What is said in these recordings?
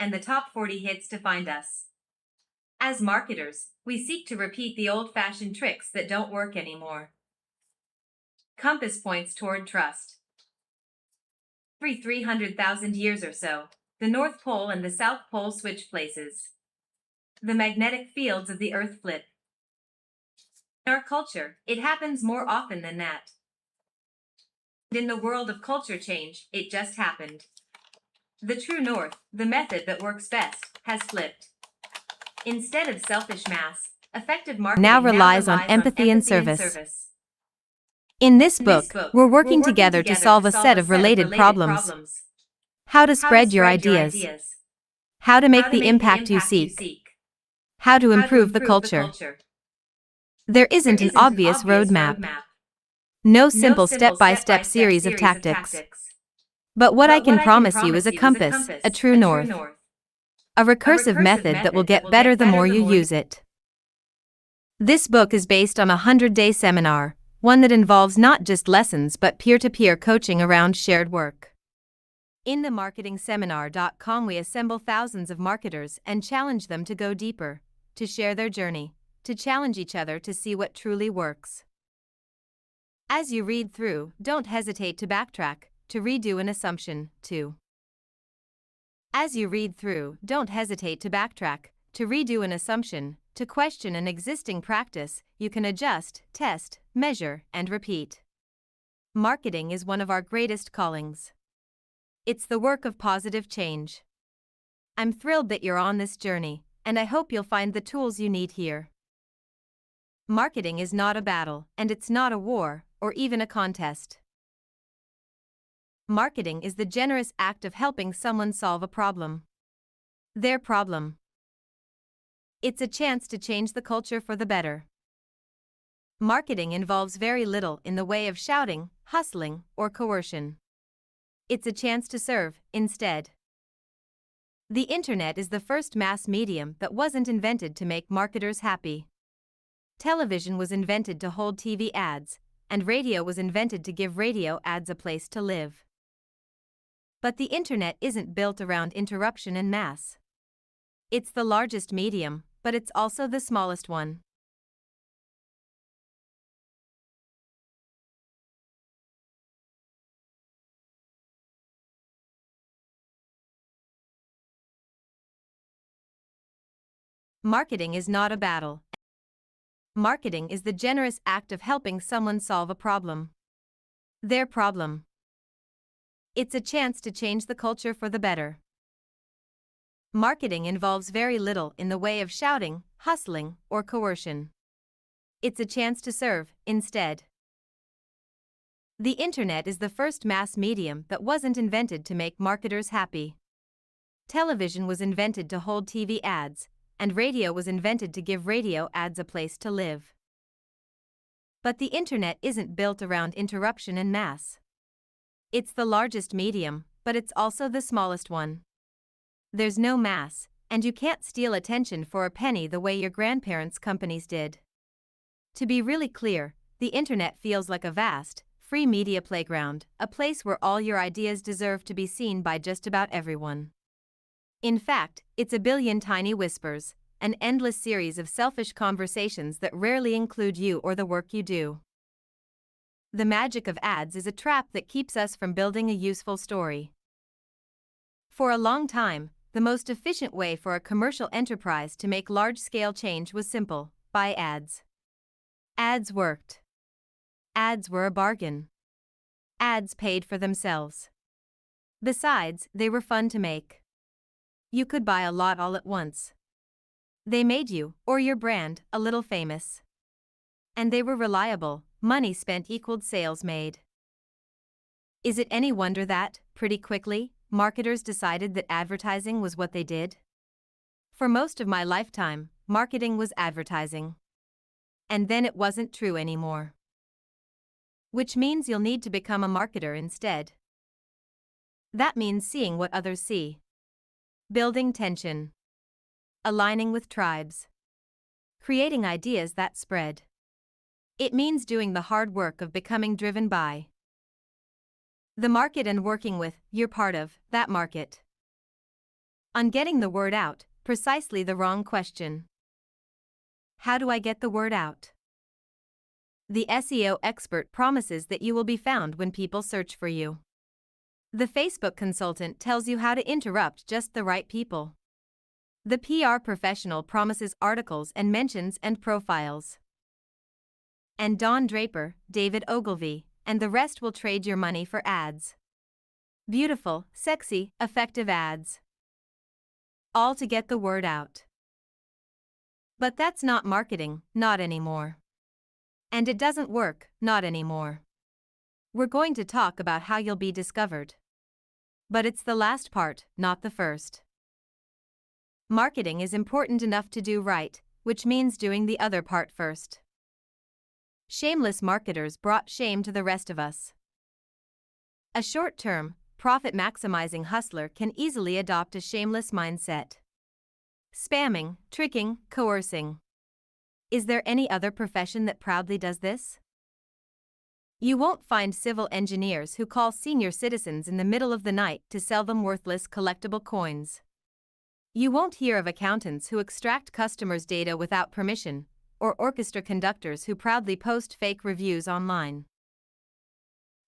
and the top 40 hits to find us. As marketers, we seek to repeat the old-fashioned tricks that don't work anymore. Compass points toward trust. Every 300,000 years or so, the North Pole and the South Pole switch places. The magnetic fields of the Earth flip. In our culture, it happens more often than that. In the world of culture change, it just happened. The true north, the method that works best, has flipped. Instead of selfish mass, effective marketing now relies on empathy and service. In this book, we're working together to solve a set of related problems. How to spread your ideas. How to make the impact you seek. How to improve the culture. There isn't an obvious roadmap. No simple step-by-step series of tactics. But what I can promise you is a compass, a true north. A recursive method that will get better the more you use it. This book is based on a 100-day seminar, one that involves not just lessons but peer-to-peer coaching around shared work. In themarketingseminar.com we assemble thousands of marketers and challenge them to go deeper, to share their journey, to challenge each other to see what truly works. As you read through, don't hesitate to backtrack, to redo an assumption, As you read through, don't hesitate to backtrack, to redo an assumption, to question an existing practice. You can adjust, test, measure, and repeat. Marketing is one of our greatest callings. It's the work of positive change. I'm thrilled that you're on this journey, and I hope you'll find the tools you need here. Marketing is not a battle, and it's not a war, or even a contest. Marketing is the generous act of helping someone solve a problem. Their problem. It's a chance to change the culture for the better. Marketing involves very little in the way of shouting, hustling, or coercion. It's a chance to serve, instead. The internet is the first mass medium that wasn't invented to make marketers happy. Television was invented to hold TV ads, and radio was invented to give radio ads a place to live. But the internet isn't built around interruption and mass. It's the largest medium, but it's also the smallest one. Marketing is not a battle. Marketing is the generous act of helping someone solve a problem. Their problem. It's a chance to change the culture for the better. Marketing involves very little in the way of shouting, hustling, or coercion. It's a chance to serve, instead. The internet is the first mass medium that wasn't invented to make marketers happy. Television was invented to hold TV ads, and radio was invented to give radio ads a place to live. But the internet isn't built around interruption and mass. It's the largest medium, but it's also the smallest one. There's no mass, and you can't steal attention for a penny the way your grandparents' companies did. To be really clear, the internet feels like a vast, free media playground, a place where all your ideas deserve to be seen by just about everyone. In fact, it's a billion tiny whispers, an endless series of selfish conversations that rarely include you or the work you do. The magic of ads is a trap that keeps us from building a useful story. For a long time, the most efficient way for a commercial enterprise to make large-scale change was simple: buy ads. Ads worked. Ads were a bargain. Ads paid for themselves. Besides, they were fun to make. You could buy a lot all at once. They made you, or your brand, a little famous. And they were reliable. Money spent equaled sales made. Is it any wonder that, pretty quickly, marketers decided that advertising was what they did? For most of my lifetime, marketing was advertising. And then it wasn't true anymore. Which means you'll need to become a marketer instead. That means seeing what others see. Building tension. Aligning with tribes. Creating ideas that spread. It means doing the hard work of becoming driven by the market and working with, you're part of, that market. On getting the word out, precisely the wrong question. How do I get the word out? The SEO expert promises that you will be found when people search for you. The Facebook consultant tells you how to interrupt just the right people. The PR professional promises articles and mentions and profiles. And Don Draper, David Ogilvy, and the rest will trade your money for ads. Beautiful, sexy, effective ads. All to get the word out. But that's not marketing, not anymore. And it doesn't work, not anymore. We're going to talk about how you'll be discovered. But it's the last part, not the first. Marketing is important enough to do right, which means doing the other part first. Shameless marketers brought shame to the rest of us. A short-term, profit-maximizing hustler can easily adopt a shameless mindset. Spamming, tricking, coercing. Is there any other profession that proudly does this? You won't find civil engineers who call senior citizens in the middle of the night to sell them worthless collectible coins. You won't hear of accountants who extract customers' data without permission, or orchestra conductors who proudly post fake reviews online.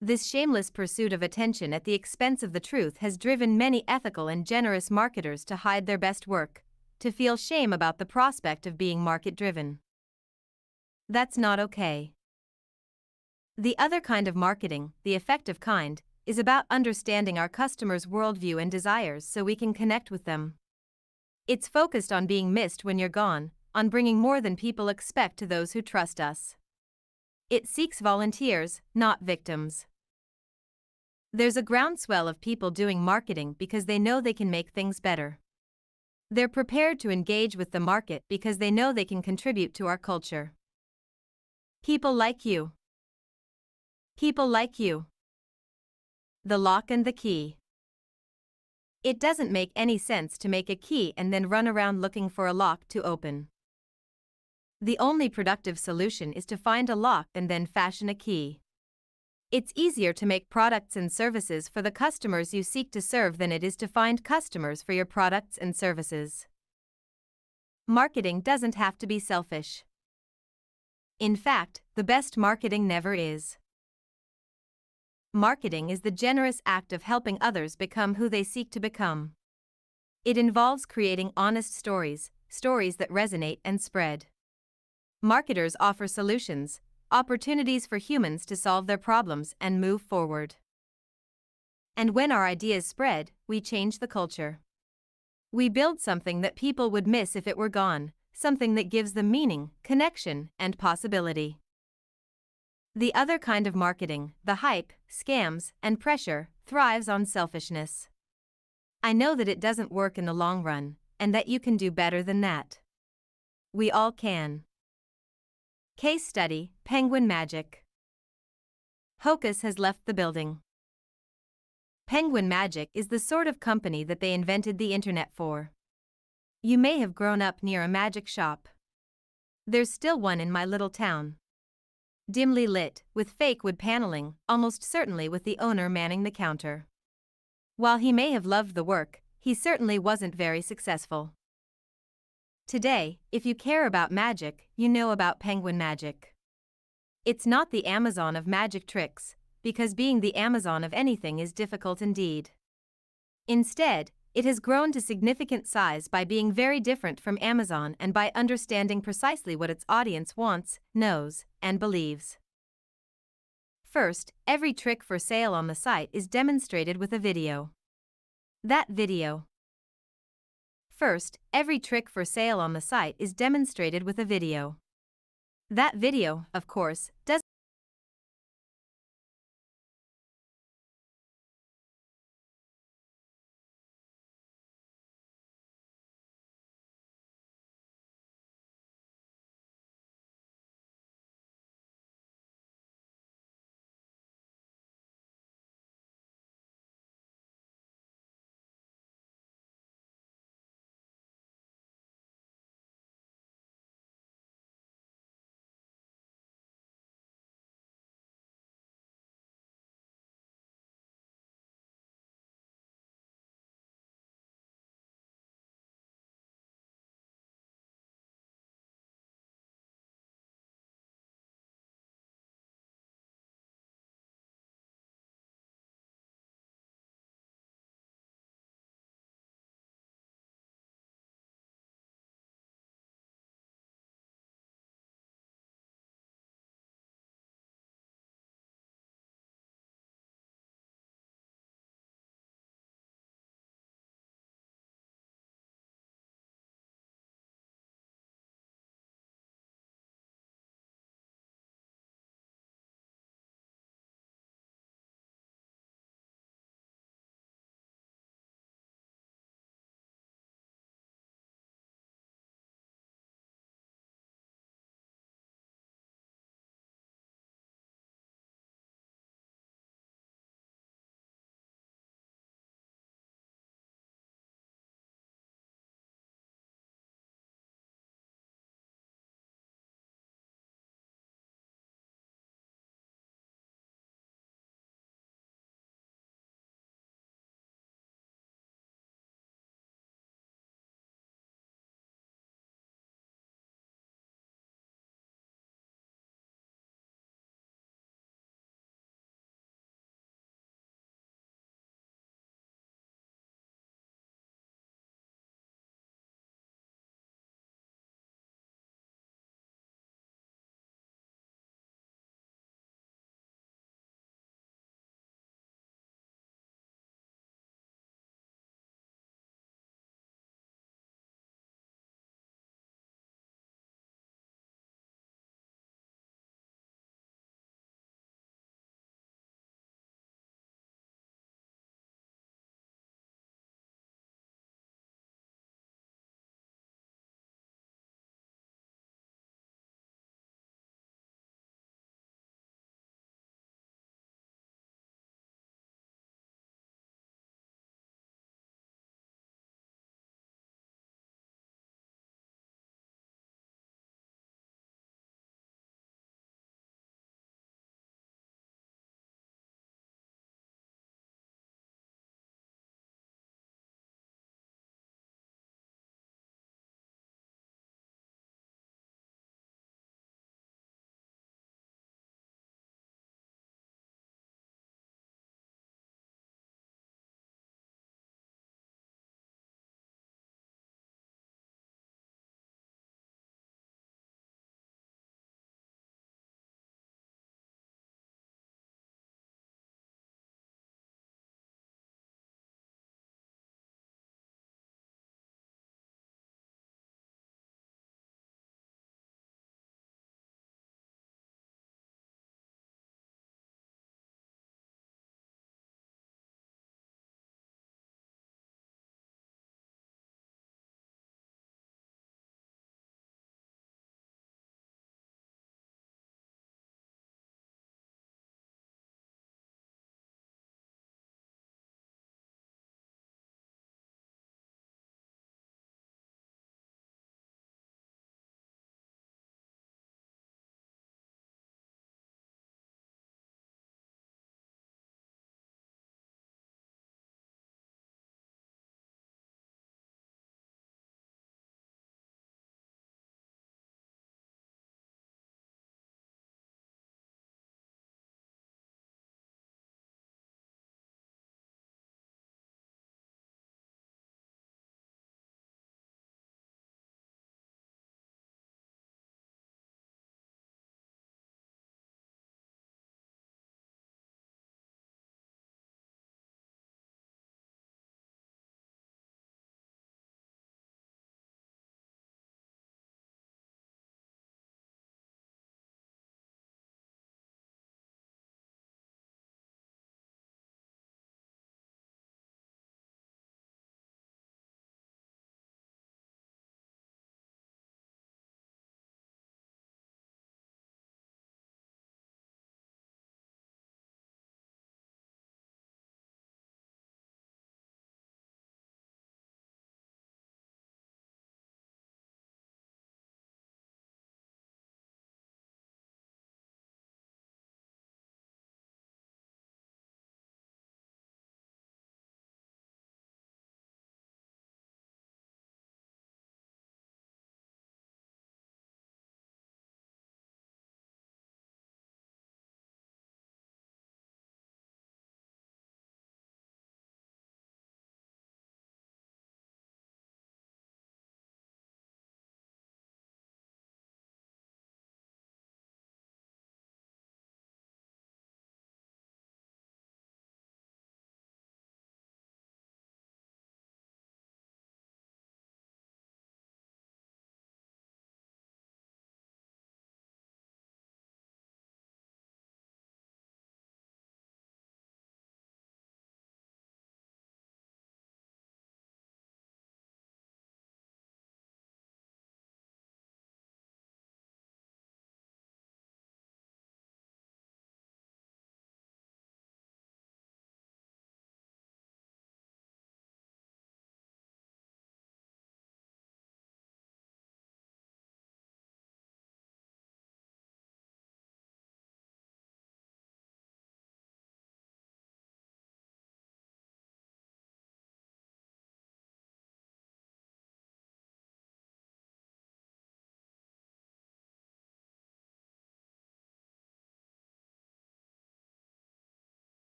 This shameless pursuit of attention at the expense of the truth has driven many ethical and generous marketers to hide their best work, to feel shame about the prospect of being market-driven. That's not okay. The other kind of marketing, the effective kind, is about understanding our customers' worldview and desires so we can connect with them. It's focused on being missed when you're gone, on bringing more than people expect to those who trust us. It seeks volunteers, not victims. There's a groundswell of people doing marketing because they know they can make things better. They're prepared to engage with the market because they know they can contribute to our culture. People like you. People like you. The lock and the key. It doesn't make any sense to make a key and then run around looking for a lock to open. The only productive solution is to find a lock and then fashion a key. It's easier to make products and services for the customers you seek to serve than it is to find customers for your products and services. Marketing doesn't have to be selfish. In fact, the best marketing never is. Marketing is the generous act of helping others become who they seek to become. It involves creating honest stories, stories that resonate and spread. Marketers offer solutions, opportunities for humans to solve their problems and move forward. And when our ideas spread, we change the culture. We build something that people would miss if it were gone, something that gives them meaning, connection, and possibility. The other kind of marketing, the hype, scams, and pressure, thrives on selfishness. I know that it doesn't work in the long run, and that you can do better than that. We all can. Case study, Penguin Magic. Hocus has left the building. Penguin Magic is the sort of company that they invented the internet for. You may have grown up near a magic shop. There's still one in my little town. Dimly lit, with fake wood paneling, almost certainly with the owner manning the counter. While he may have loved the work, he certainly wasn't very successful. Today, if you care about magic, you know about Penguin Magic. It's not the Amazon of magic tricks, because being the Amazon of anything is difficult indeed. Instead, it has grown to significant size by being very different from Amazon and by understanding precisely what its audience wants, knows, and believes. First, every trick for sale on the site is demonstrated with a video. First, every trick for sale on the site is demonstrated with a video. That video, of course, doesn't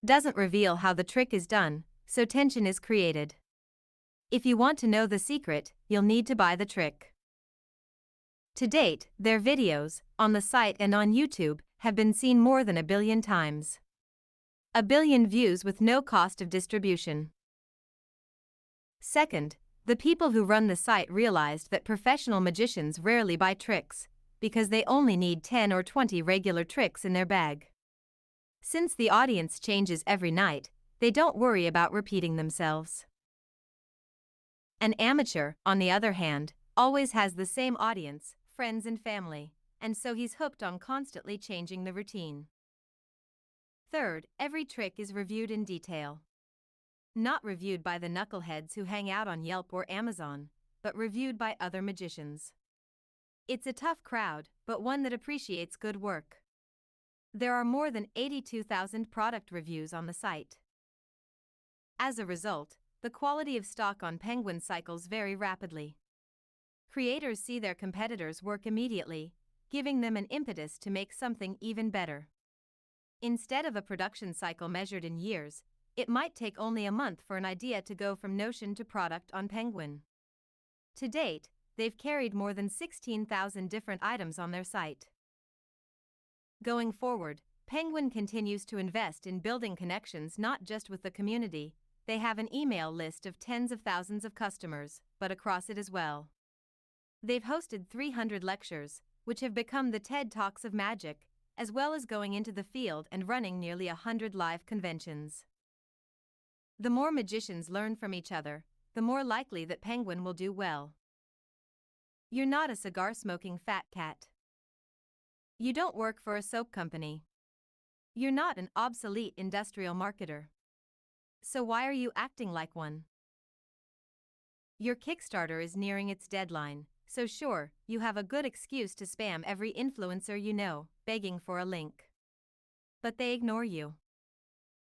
doesn't reveal how the trick is done, so tension is created. If you want to know the secret, you'll need to buy the trick. To date, their videos, on the site and on YouTube, have been seen more than 1 billion times. 1 billion views with no cost of distribution. Second, the people who run the site realized that professional magicians rarely buy tricks, because they only need 10 or 20 regular tricks in their bag. Since the audience changes every night, they don't worry about repeating themselves. An amateur, on the other hand, always has the same audience, friends and family, and so he's hooked on constantly changing the routine. Third, every trick is reviewed in detail. Not reviewed by the knuckleheads who hang out on Yelp or Amazon, but reviewed by other magicians. It's a tough crowd, but one that appreciates good work. There are more than 82,000 product reviews on the site. As a result, the quality of stock on Penguin cycles very rapidly. Creators see their competitors' work immediately, giving them an impetus to make something even better. Instead of a production cycle measured in years, it might take only a month for an idea to go from notion to product on Penguin. To date, they've carried more than 16,000 different items on their site. Going forward, Penguin continues to invest in building connections not just with the community. They have an email list of tens of thousands of customers, but across it as well. They've hosted 300 lectures, which have become the TED Talks of magic, as well as going into the field and running nearly 100 live conventions. The more magicians learn from each other, the more likely that Penguin will do well. You're not a cigar-smoking fat cat. You don't work for a soap company. You're not an obsolete industrial marketer. So why are you acting like one? Your Kickstarter is nearing its deadline, so sure, you have a good excuse to spam every influencer you know, begging for a link. But they ignore you.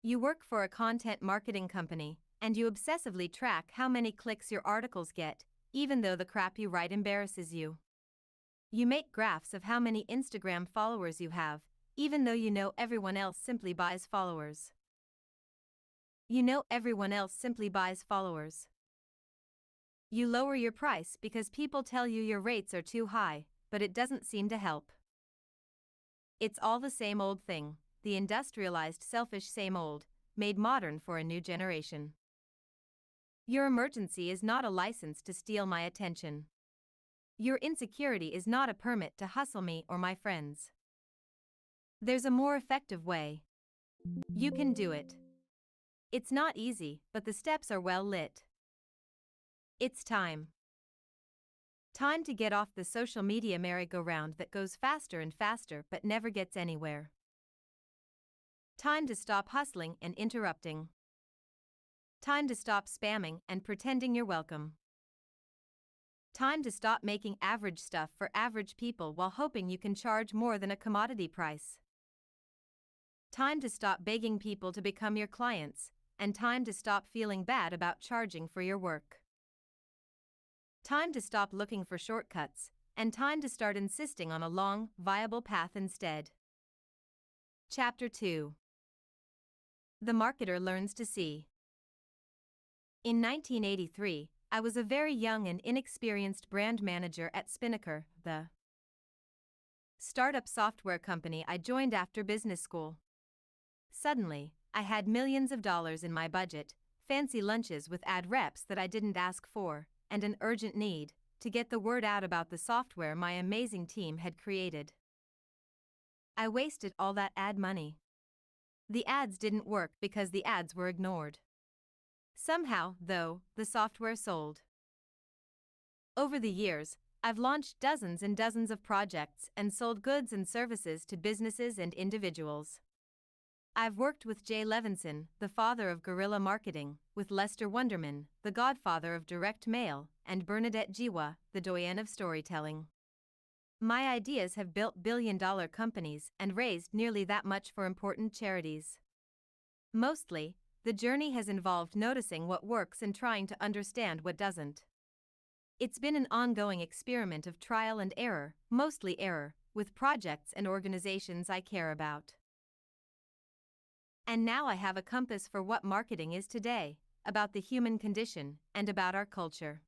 You work for a content marketing company, and you obsessively track how many clicks your articles get, even though the crap you write embarrasses you. You make graphs of how many Instagram followers you have, even though you know everyone else simply buys followers. You know everyone else simply buys followers. You lower your price because people tell you your rates are too high, but it doesn't seem to help. It's all the same old thing, the industrialized selfish same old, made modern for a new generation. Your emergency is not a license to steal my attention. Your insecurity is not a permit to hustle me or my friends. There's a more effective way. You can do it. It's not easy, but the steps are well lit. It's time. Time to get off the social media merry-go-round that goes faster and faster but never gets anywhere. Time to stop hustling and interrupting. Time to stop spamming and pretending you're welcome. Time to stop making average stuff for average people while hoping you can charge more than a commodity price. Time to stop begging people to become your clients, and time to stop feeling bad about charging for your work. Time to stop looking for shortcuts, and time to start insisting on a long, viable path instead. Chapter 2. The Marketer Learns to See. In 1983, I was a very young and inexperienced brand manager at Spinnaker, the startup software company I joined after business school. Suddenly, I had millions of dollars in my budget, fancy lunches with ad reps that I didn't ask for, and an urgent need to get the word out about the software my amazing team had created. I wasted all that ad money. The ads didn't work because the ads were ignored. Somehow, though, the software sold. Over the years, I've launched dozens and dozens of projects and sold goods and services to businesses and individuals. I've worked with Jay Levinson, the father of guerrilla marketing, with Lester Wonderman, the godfather of direct mail, and Bernadette Jiwa, the doyenne of storytelling. My ideas have built billion-dollar companies and raised nearly that much for important charities. Mostly, the journey has involved noticing what works and trying to understand what doesn't. It's been an ongoing experiment of trial and error, mostly error, with projects and organizations I care about. And now I have a compass for what marketing is today, about the human condition, and about our culture.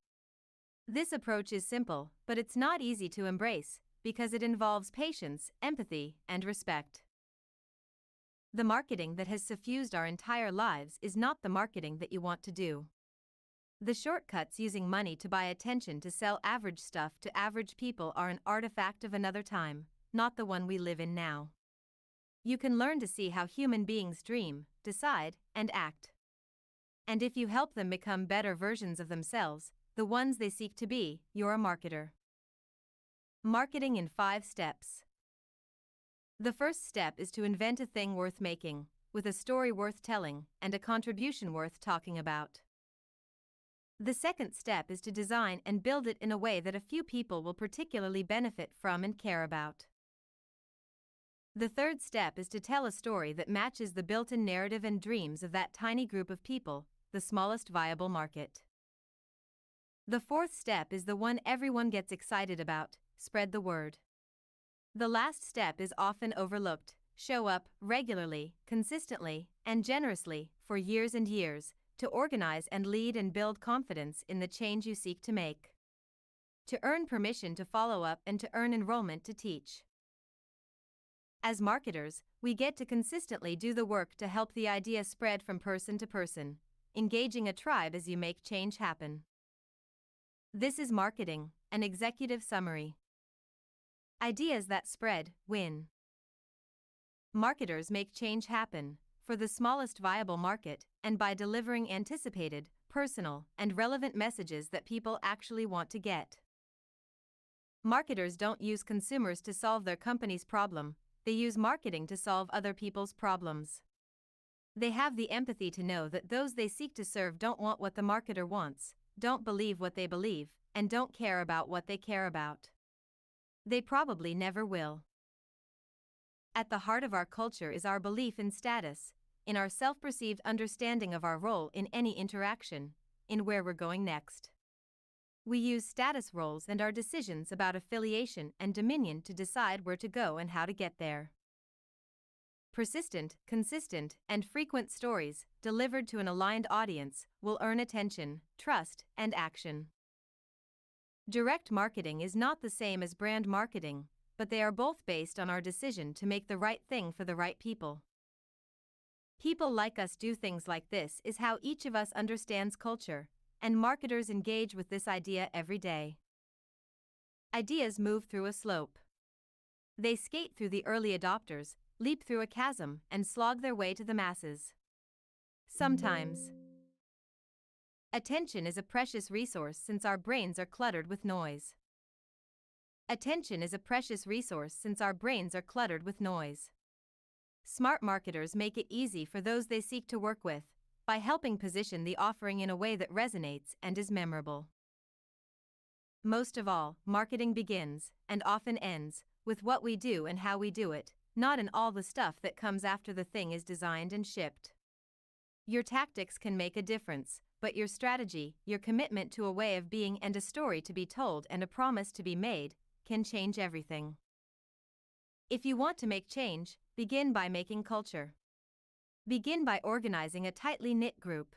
This approach is simple, but it's not easy to embrace, because it involves patience, empathy, and respect. The marketing that has suffused our entire lives is not the marketing that you want to do. The shortcuts using money to buy attention to sell average stuff to average people are an artifact of another time, not the one we live in now. You can learn to see how human beings dream, decide, and act. And if you help them become better versions of themselves, the ones they seek to be, you're a marketer. Marketing in 5 steps. The first step is to invent a thing worth making, with a story worth telling, and a contribution worth talking about. The second step is to design and build it in a way that a few people will particularly benefit from and care about. The third step is to tell a story that matches the built-in narrative and dreams of that tiny group of people, the smallest viable market. The fourth step is the one everyone gets excited about: spread the word. The last step is often overlooked: show up regularly, consistently, and generously, for years and years, to organize and lead and build confidence in the change you seek to make. To earn permission to follow up and to earn enrollment to teach. As marketers, we get to consistently do the work to help the idea spread from person to person, engaging a tribe as you make change happen. This is marketing, an executive summary. Ideas that spread, win. Marketers make change happen, for the smallest viable market, and by delivering anticipated, personal, and relevant messages that people actually want to get. Marketers don't use consumers to solve their company's problem, they use marketing to solve other people's problems. They have the empathy to know that those they seek to serve don't want what the marketer wants, don't believe what they believe, and don't care about what they care about. They probably never will. At the heart of our culture is our belief in status, in our self-perceived understanding of our role in any interaction, in where we're going next. We use status roles and our decisions about affiliation and dominion to decide where to go and how to get there. Persistent, consistent, and frequent stories, delivered to an aligned audience, will earn attention, trust, and action. Direct marketing is not the same as brand marketing, but they are both based on our decision to make the right thing for the right people. People like us do things like this is how each of us understands culture, and marketers engage with this idea every day. Ideas move through a slope. They skate through the early adopters, leap through a chasm, and slog their way to the masses. Sometimes. Attention is a precious resource since our brains are cluttered with noise. Attention is a precious resource since our brains are cluttered with noise. Smart marketers make it easy for those they seek to work with, by helping position the offering in a way that resonates and is memorable. Most of all, marketing begins, and often ends, with what we do and how we do it, not in all the stuff that comes after the thing is designed and shipped. Your tactics can make a difference, but your strategy, your commitment to a way of being and a story to be told and a promise to be made, can change everything. If you want to make change, begin by making culture. Begin by organizing a tightly knit group.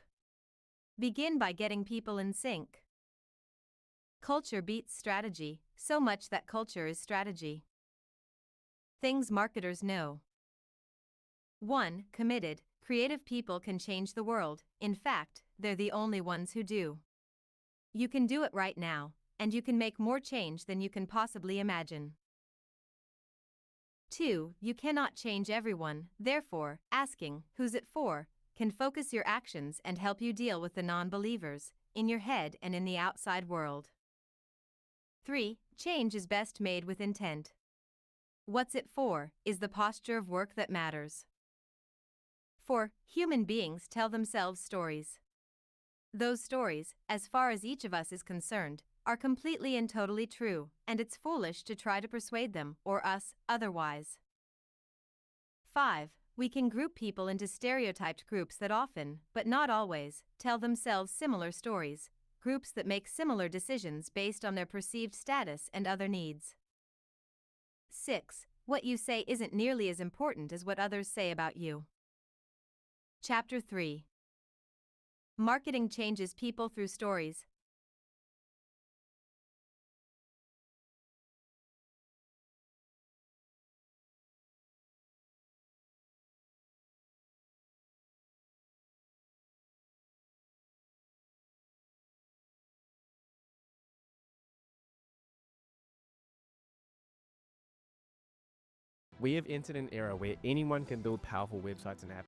Begin by getting people in sync. Culture beats strategy, so much that culture is strategy. Things marketers know. 1. Committed, creative people can change the world. In fact, they're the only ones who do. You can do it right now, and you can make more change than you can possibly imagine. 2. You cannot change everyone, therefore, asking, "Who's it for?" can focus your actions and help you deal with the non-believers, in your head and in the outside world. 3. Change is best made with intent. What's it for, is the posture of work that matters. 4. Human beings tell themselves stories. Those stories, as far as each of us is concerned, are completely and totally true, and it's foolish to try to persuade them, or us, otherwise. 5. We can group people into stereotyped groups that often, but not always, tell themselves similar stories, groups that make similar decisions based on their perceived status and other needs. 6. What you say isn't nearly as important as what others say about you. Chapter 3. Marketing changes people through stories. We have entered an era where anyone can build powerful websites and apps.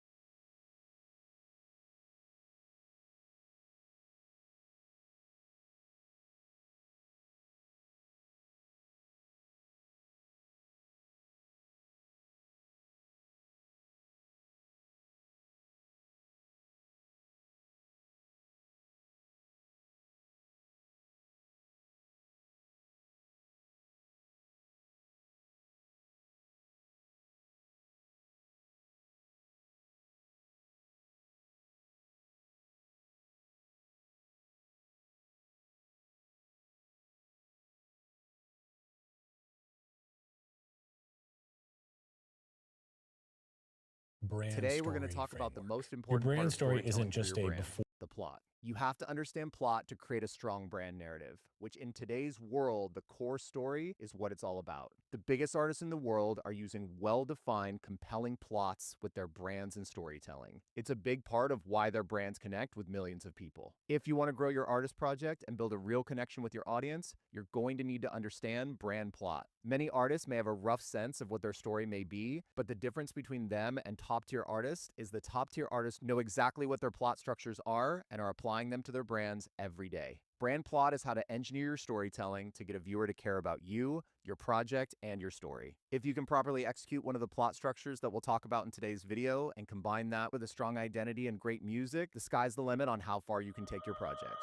Today, we're going to talk about the most important part of storytelling for your brand, the plot. You have to understand plot to create a strong brand narrative, which in today's world, the core story is what it's all about. The biggest artists in the world are using well-defined, compelling plots with their brands and storytelling. It's a big part of why their brands connect with millions of people. If you want to grow your artist project and build a real connection with your audience, you're going to need to understand brand plot. Many artists may have a rough sense of what their story may be, but the difference between them and top-tier artists is the top-tier artists know exactly what their plot structures are and are applying them to their brands every day. Brand plot is how to engineer your storytelling to get a viewer to care about you, your project, and your story. If you can properly execute one of the plot structures that we'll talk about in today's video and combine that with a strong identity and great music, the sky's the limit on how far you can take your project.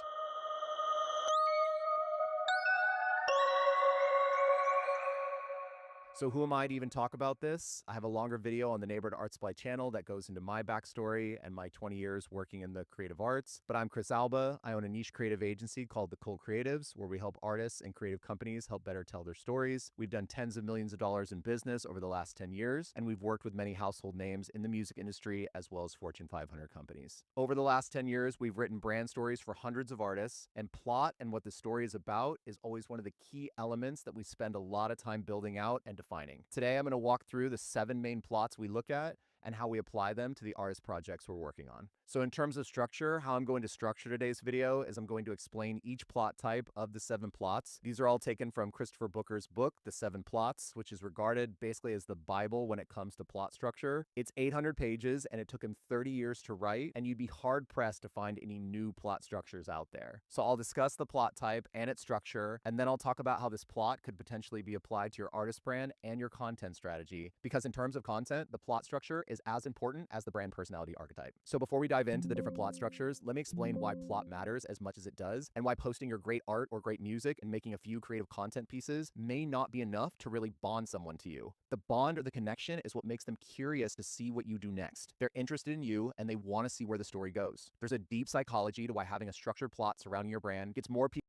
So who am I to even talk about this? I have a longer video on the Neighborhood Art Supply channel that goes into my backstory and my 20 years working in the creative arts. But I'm Chris Alba. I own a niche creative agency called The Cool Creatives, where we help artists and creative companies help better tell their stories. We've done tens of millions of dollars in business over the last 10 years, and we've worked with many household names in the music industry as well as Fortune 500 companies. Over the last 10 years, we've written brand stories for hundreds of artists, and plot and what the story is about is always one of the key elements that we spend a lot of time building out and defining. Today, I'm going to walk through the 7 main plots we look at and how we apply them to the artist projects we're working on. So in terms of structure, how I'm going to structure today's video is I'm going to explain each plot type of the 7 plots. These are all taken from Christopher Booker's book, The 7 Plots, which is regarded basically as the Bible when it comes to plot structure. It's 800 pages and it took him 30 years to write, and you'd be hard pressed to find any new plot structures out there. So I'll discuss the plot type and its structure, and then I'll talk about how this plot could potentially be applied to your artist brand and your content strategy, because in terms of content, the plot structure is as important as the brand personality archetype. So before we dive into the different plot structures, let me explain why plot matters as much as it does, and why posting your great art or great music and making a few creative content pieces may not be enough to really bond someone to you. The bond or the connection is what makes them curious to see what you do next. They're interested in you and they want to see where the story goes. There's a deep psychology to why having a structured plot surrounding your brand gets more people.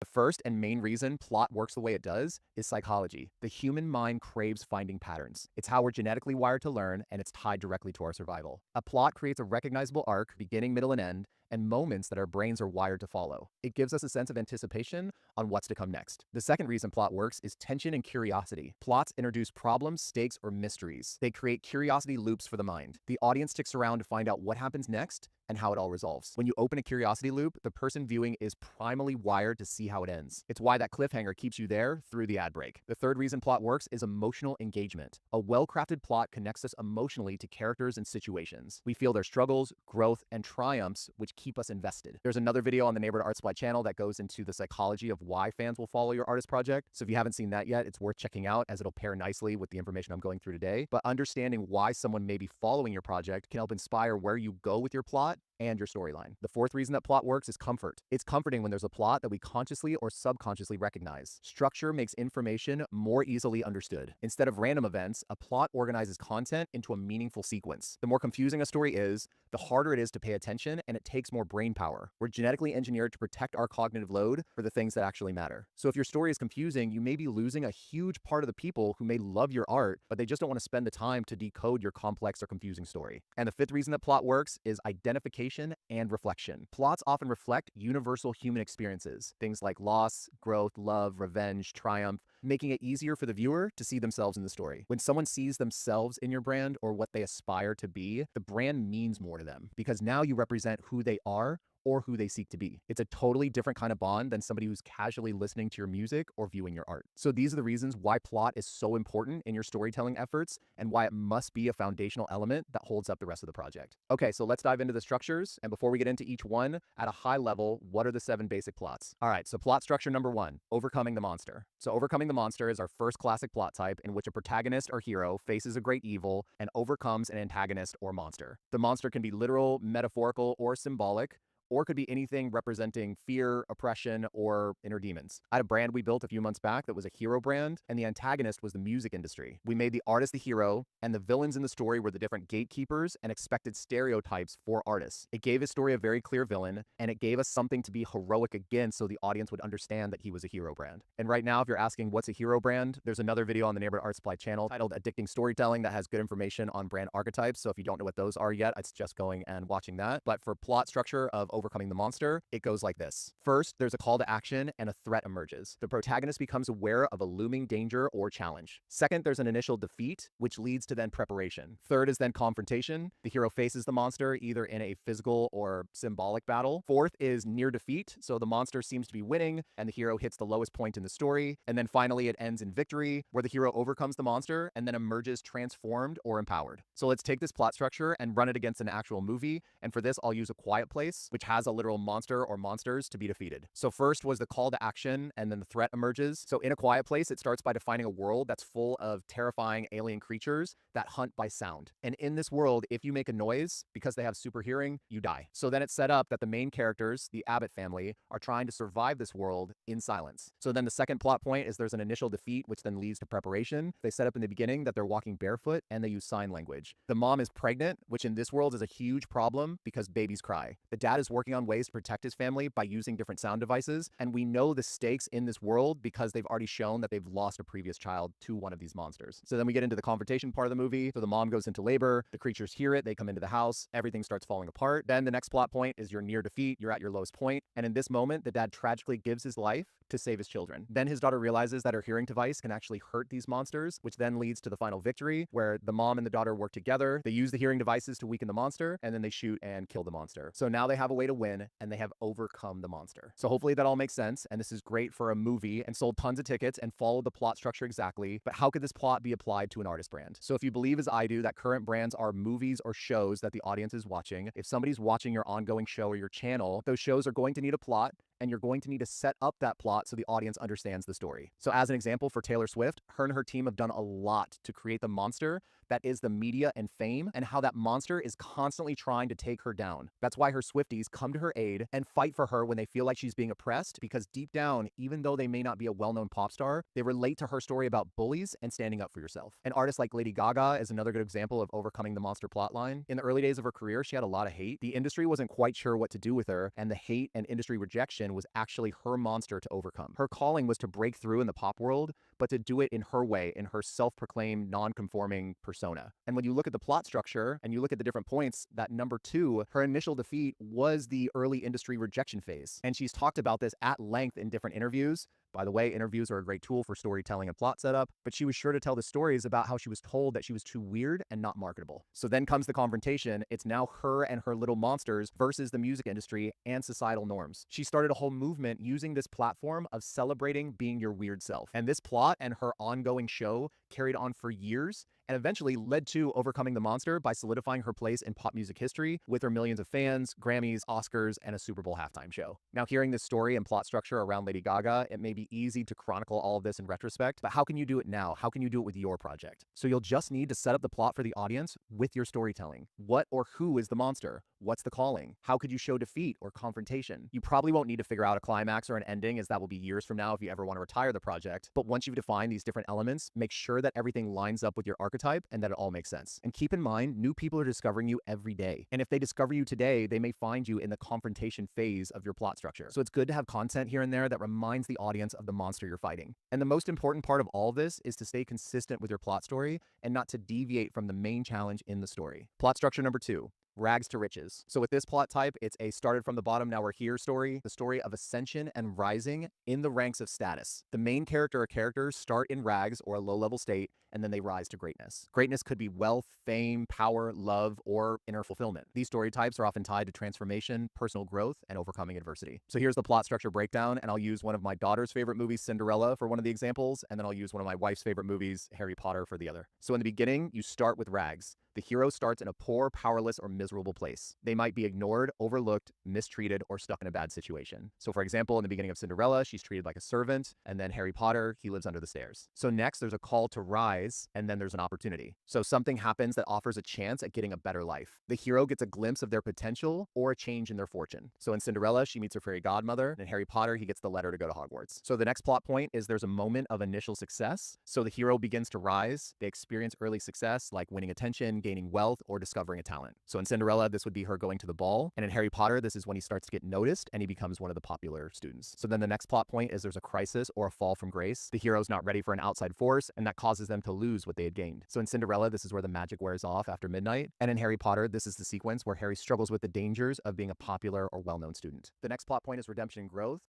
The first and main reason plot works the way it does is psychology. The human mind craves finding patterns. It's how we're genetically wired to learn, and it's tied directly to our survival. A plot creates a recognizable arc, beginning, middle, and end, and moments that our brains are wired to follow. It gives us a sense of anticipation on what's to come next. The second reason plot works is tension and curiosity. Plots introduce problems, stakes, or mysteries. They create curiosity loops for the mind. The audience sticks around to find out what happens next and how it all resolves. When you open a curiosity loop, the person viewing is primarily wired to see how it ends. It's why that cliffhanger keeps you there through the ad break. The third reason plot works is emotional engagement. A well-crafted plot connects us emotionally to characters and situations. We feel their struggles, growth, and triumphs, which keep us invested. There's another video on the Neighborhood Art Supply channel that goes into the psychology of why fans will follow your artist project. So if you haven't seen that yet, it's worth checking out, as it'll pair nicely with the information I'm going through today. But understanding why someone may be following your project can help inspire where you go with your plot and your storyline. The fourth reason that plot works is comfort. It's comforting when there's a plot that we consciously or subconsciously recognize. Structure makes information more easily understood. Instead of random events, a plot organizes content into a meaningful sequence. The more confusing a story is, the harder it is to pay attention, and it takes more brain power. We're genetically engineered to protect our cognitive load for the things that actually matter. So if your story is confusing, you may be losing a huge part of the people who may love your art, but they just don't want to spend the time to decode your complex or confusing story. And the fifth reason that plot works is identification and reflection. Plots often reflect universal human experiences, things like loss, growth, love, revenge, triumph, making it easier for the viewer to see themselves in the story. When someone sees themselves in your brand or what they aspire to be, the brand means more to them because now you represent who they are or who they seek to be. It's a totally different kind of bond than somebody who's casually listening to your music or viewing your art. So these are the reasons why plot is so important in your storytelling efforts and why it must be a foundational element that holds up the rest of the project. Okay, so let's dive into the structures. And before we get into each one, at a high level, what are the 7 basic plots? All right, so plot structure number 1, overcoming the monster. So overcoming the monster is our first classic plot type in which a protagonist or hero faces a great evil and overcomes an antagonist or monster. The monster can be literal, metaphorical, or symbolic, or could be anything representing fear, oppression, or inner demons. I had a brand we built a few months back that was a hero brand, and the antagonist was the music industry. We made the artist the hero, and the villains in the story were the different gatekeepers and expected stereotypes for artists. It gave his story a very clear villain, and it gave us something to be heroic against so the audience would understand that he was a hero brand. And right now, if you're asking what's a hero brand, there's another video on the Neighborhood Art Supply channel titled Addicting Storytelling that has good information on brand archetypes, so if you don't know what those are yet, it's just going and watching that. But for plot structure of overcoming the monster, it goes like this. First, there's a call to action and a threat emerges. The protagonist becomes aware of a looming danger or challenge. Second, there's an initial defeat, which leads to then preparation. Third is then confrontation. The hero faces the monster either in a physical or symbolic battle. Fourth is near defeat, so the monster seems to be winning and the hero hits the lowest point in the story. And then finally, it ends in victory, where the hero overcomes the monster and then emerges transformed or empowered. So let's take this plot structure and run it against an actual movie. And for this, I'll use A Quiet Place, which has a literal monster or monsters to be defeated. So first was the call to action, and then the threat emerges. So in A Quiet Place, it starts by defining a world that's full of terrifying alien creatures that hunt by sound. And in this world, if you make a noise, because they have super hearing, you die. So then it's set up that the main characters, the Abbott family, are trying to survive this world in silence. So then the second plot point is there's an initial defeat, which then leads to preparation. They set up in the beginning that they're walking barefoot and they use sign language. The mom is pregnant, which in this world is a huge problem because babies cry. The dad is working on ways to protect his family by using different sound devices, and we know the stakes in this world because they've already shown that they've lost a previous child to one of these monsters. So then we get into the confrontation part of the movie. So the mom goes into labor, the creatures hear it, they come into the house, everything starts falling apart. Then the next plot point is you're near defeat, you're at your lowest point, and in this moment, the dad tragically gives his life to save his children. Then his daughter realizes that her hearing device can actually hurt these monsters, which then leads to the final victory, where the mom and the daughter work together. They use the hearing devices to weaken the monster, and then they shoot and kill the monster. So now they have a way to win, and they have overcome the monster. So hopefully that all makes sense, and this is great for a movie and sold tons of tickets and followed the plot structure exactly. But how could this plot be applied to an artist brand? So if you believe as I do that current brands are movies or shows that the audience is watching, if somebody's watching your ongoing show or your channel, those shows are going to need a plot, and you're going to need to set up that plot so the audience understands the story. So as an example for Taylor Swift, her and her team have done a lot to create the monster that is the media and fame, and how that monster is constantly trying to take her down. That's why her Swifties come to her aid and fight for her when they feel like she's being oppressed, because deep down, even though they may not be a well-known pop star, they relate to her story about bullies and standing up for yourself. An artist like Lady Gaga is another good example of overcoming the monster plotline. In the early days of her career, she had a lot of hate. The industry wasn't quite sure what to do with her, and the hate and industry rejection was actually her monster to overcome. Her calling was to break through in the pop world, but to do it in her way, in her self-proclaimed non-conforming persona. And when you look at the plot structure and you look at the different points, that number 2, her initial defeat was the early industry rejection phase. And she's talked about this at length in different interviews. By the way, interviews are a great tool for storytelling and plot setup, but she was sure to tell the stories about how she was told that she was too weird and not marketable. So then comes the confrontation. It's now her and her little monsters versus the music industry and societal norms. She started a whole movement using this platform of celebrating being your weird self. And this plot and her ongoing show carried on for years, and eventually led to overcoming the monster by solidifying her place in pop music history with her millions of fans, Grammys, Oscars, and a Super Bowl halftime show. Now, hearing this story and plot structure around Lady Gaga, it may be easy to chronicle all of this in retrospect, but how can you do it now? How can you do it with your project? So you'll just need to set up the plot for the audience with your storytelling. What or who is the monster? What's the calling? How could you show defeat or confrontation? You probably won't need to figure out a climax or an ending, as that will be years from now if you ever want to retire the project. But once you've defined these different elements, make sure that everything lines up with your archetype and that it all makes sense. And keep in mind, new people are discovering you every day. And if they discover you today, they may find you in the confrontation phase of your plot structure. So it's good to have content here and there that reminds the audience of the monster you're fighting. And the most important part of all of this is to stay consistent with your plot story and not to deviate from the main challenge in the story. Plot structure number 2. Rags to riches. So with this plot type, it's a started from the bottom, now we're here story, the story of ascension and rising in the ranks of status. The main character or characters start in rags or a low-level state, and then they rise to greatness. Greatness could be wealth, fame, power, love, or inner fulfillment. These story types are often tied to transformation, personal growth, and overcoming adversity. So here's the plot structure breakdown, and I'll use one of my daughter's favorite movies, Cinderella, for one of the examples, and then I'll use one of my wife's favorite movies, Harry Potter, for the other. So in the beginning, you start with rags. The hero starts in a poor, powerless, or miserable place. They might be ignored, overlooked, mistreated, or stuck in a bad situation. So for example, in the beginning of Cinderella, she's treated like a servant, and then Harry Potter, he lives under the stairs. So next, there's a call to rise, and then there's an opportunity. So something happens that offers a chance at getting a better life. The hero gets a glimpse of their potential or a change in their fortune. So in Cinderella, she meets her fairy godmother, and in Harry Potter, he gets the letter to go to Hogwarts. So the next plot point is there's a moment of initial success. So the hero begins to rise. They experience early success, like winning attention, gaining wealth, or discovering a talent. So in Cinderella, this would be her going to the ball. And in Harry Potter, this is when he starts to get noticed and he becomes one of the popular students. So then the next plot point is there's a crisis or a fall from grace. The hero's not ready for an outside force, and that causes them to lose what they had gained. So in Cinderella, this is where the magic wears off after midnight. And in Harry Potter, this is the sequence where Harry struggles with the dangers of being a popular or well-known student. The next plot point is redemption and growth.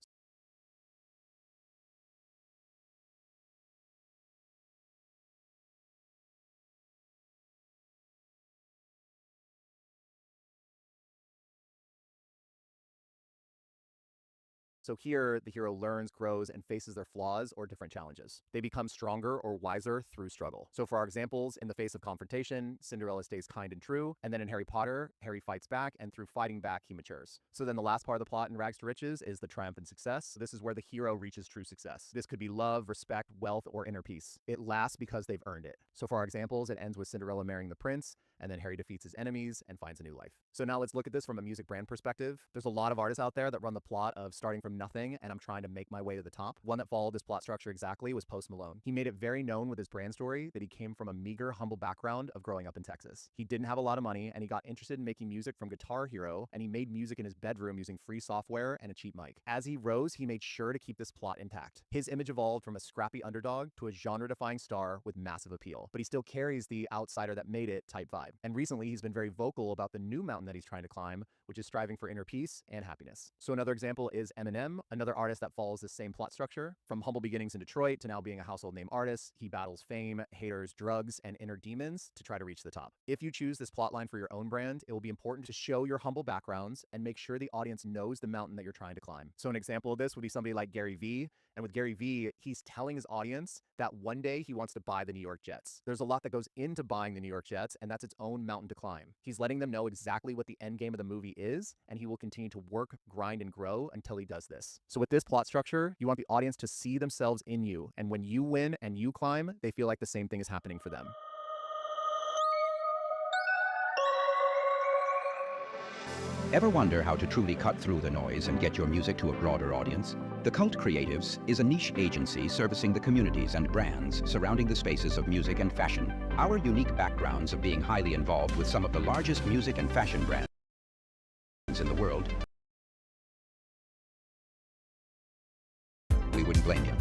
So here, the hero learns, grows, and faces their flaws or different challenges. They become stronger or wiser through struggle. So for our examples, in the face of confrontation, Cinderella stays kind and true. And then in Harry Potter, Harry fights back, and through fighting back, he matures. So then the last part of the plot in Rags to Riches is the triumph and success. So this is where the hero reaches true success. This could be love, respect, wealth, or inner peace. It lasts because they've earned it. So for our examples, it ends with Cinderella marrying the prince, and then Harry defeats his enemies and finds a new life. So now let's look at this from a music brand perspective. There's a lot of artists out there that run the plot of starting from nothing and I'm trying to make my way to the top. One that followed this plot structure exactly was Post Malone. He made it very known with his brand story that he came from a meager, humble background of growing up in Texas. He didn't have a lot of money and he got interested in making music from Guitar Hero, and he made music in his bedroom using free software and a cheap mic. As he rose, he made sure to keep this plot intact. His image evolved from a scrappy underdog to a genre-defying star with massive appeal, but he still carries the outsider that made it type vibe. And recently, he's been very vocal about the new mountain that he's trying to climb, which is striving for inner peace and happiness. So another example is Eminem, another artist that follows the same plot structure. From humble beginnings in Detroit to now being a household name artist, he battles fame, haters, drugs, and inner demons to try to reach the top. If you choose this plotline for your own brand, it will be important to show your humble backgrounds and make sure the audience knows the mountain that you're trying to climb. So an example of this would be somebody like Gary Vee. And with Gary Vee, he's telling his audience that one day he wants to buy the New York Jets. There's a lot that goes into buying the New York Jets, and that's its own mountain to climb. He's letting them know exactly what the end game of the movie is, and he will continue to work, grind, and grow until he does this. So with this plot structure, you want the audience to see themselves in you, and when you win and you climb, they feel like the same thing is happening for them. Ever wonder how to truly cut through the noise and get your music to a broader audience? The Cult Creatives is a niche agency servicing the communities and brands surrounding the spaces of music and fashion. Our unique backgrounds of being highly involved with some of the largest music and fashion brands in the world, we wouldn't blame you.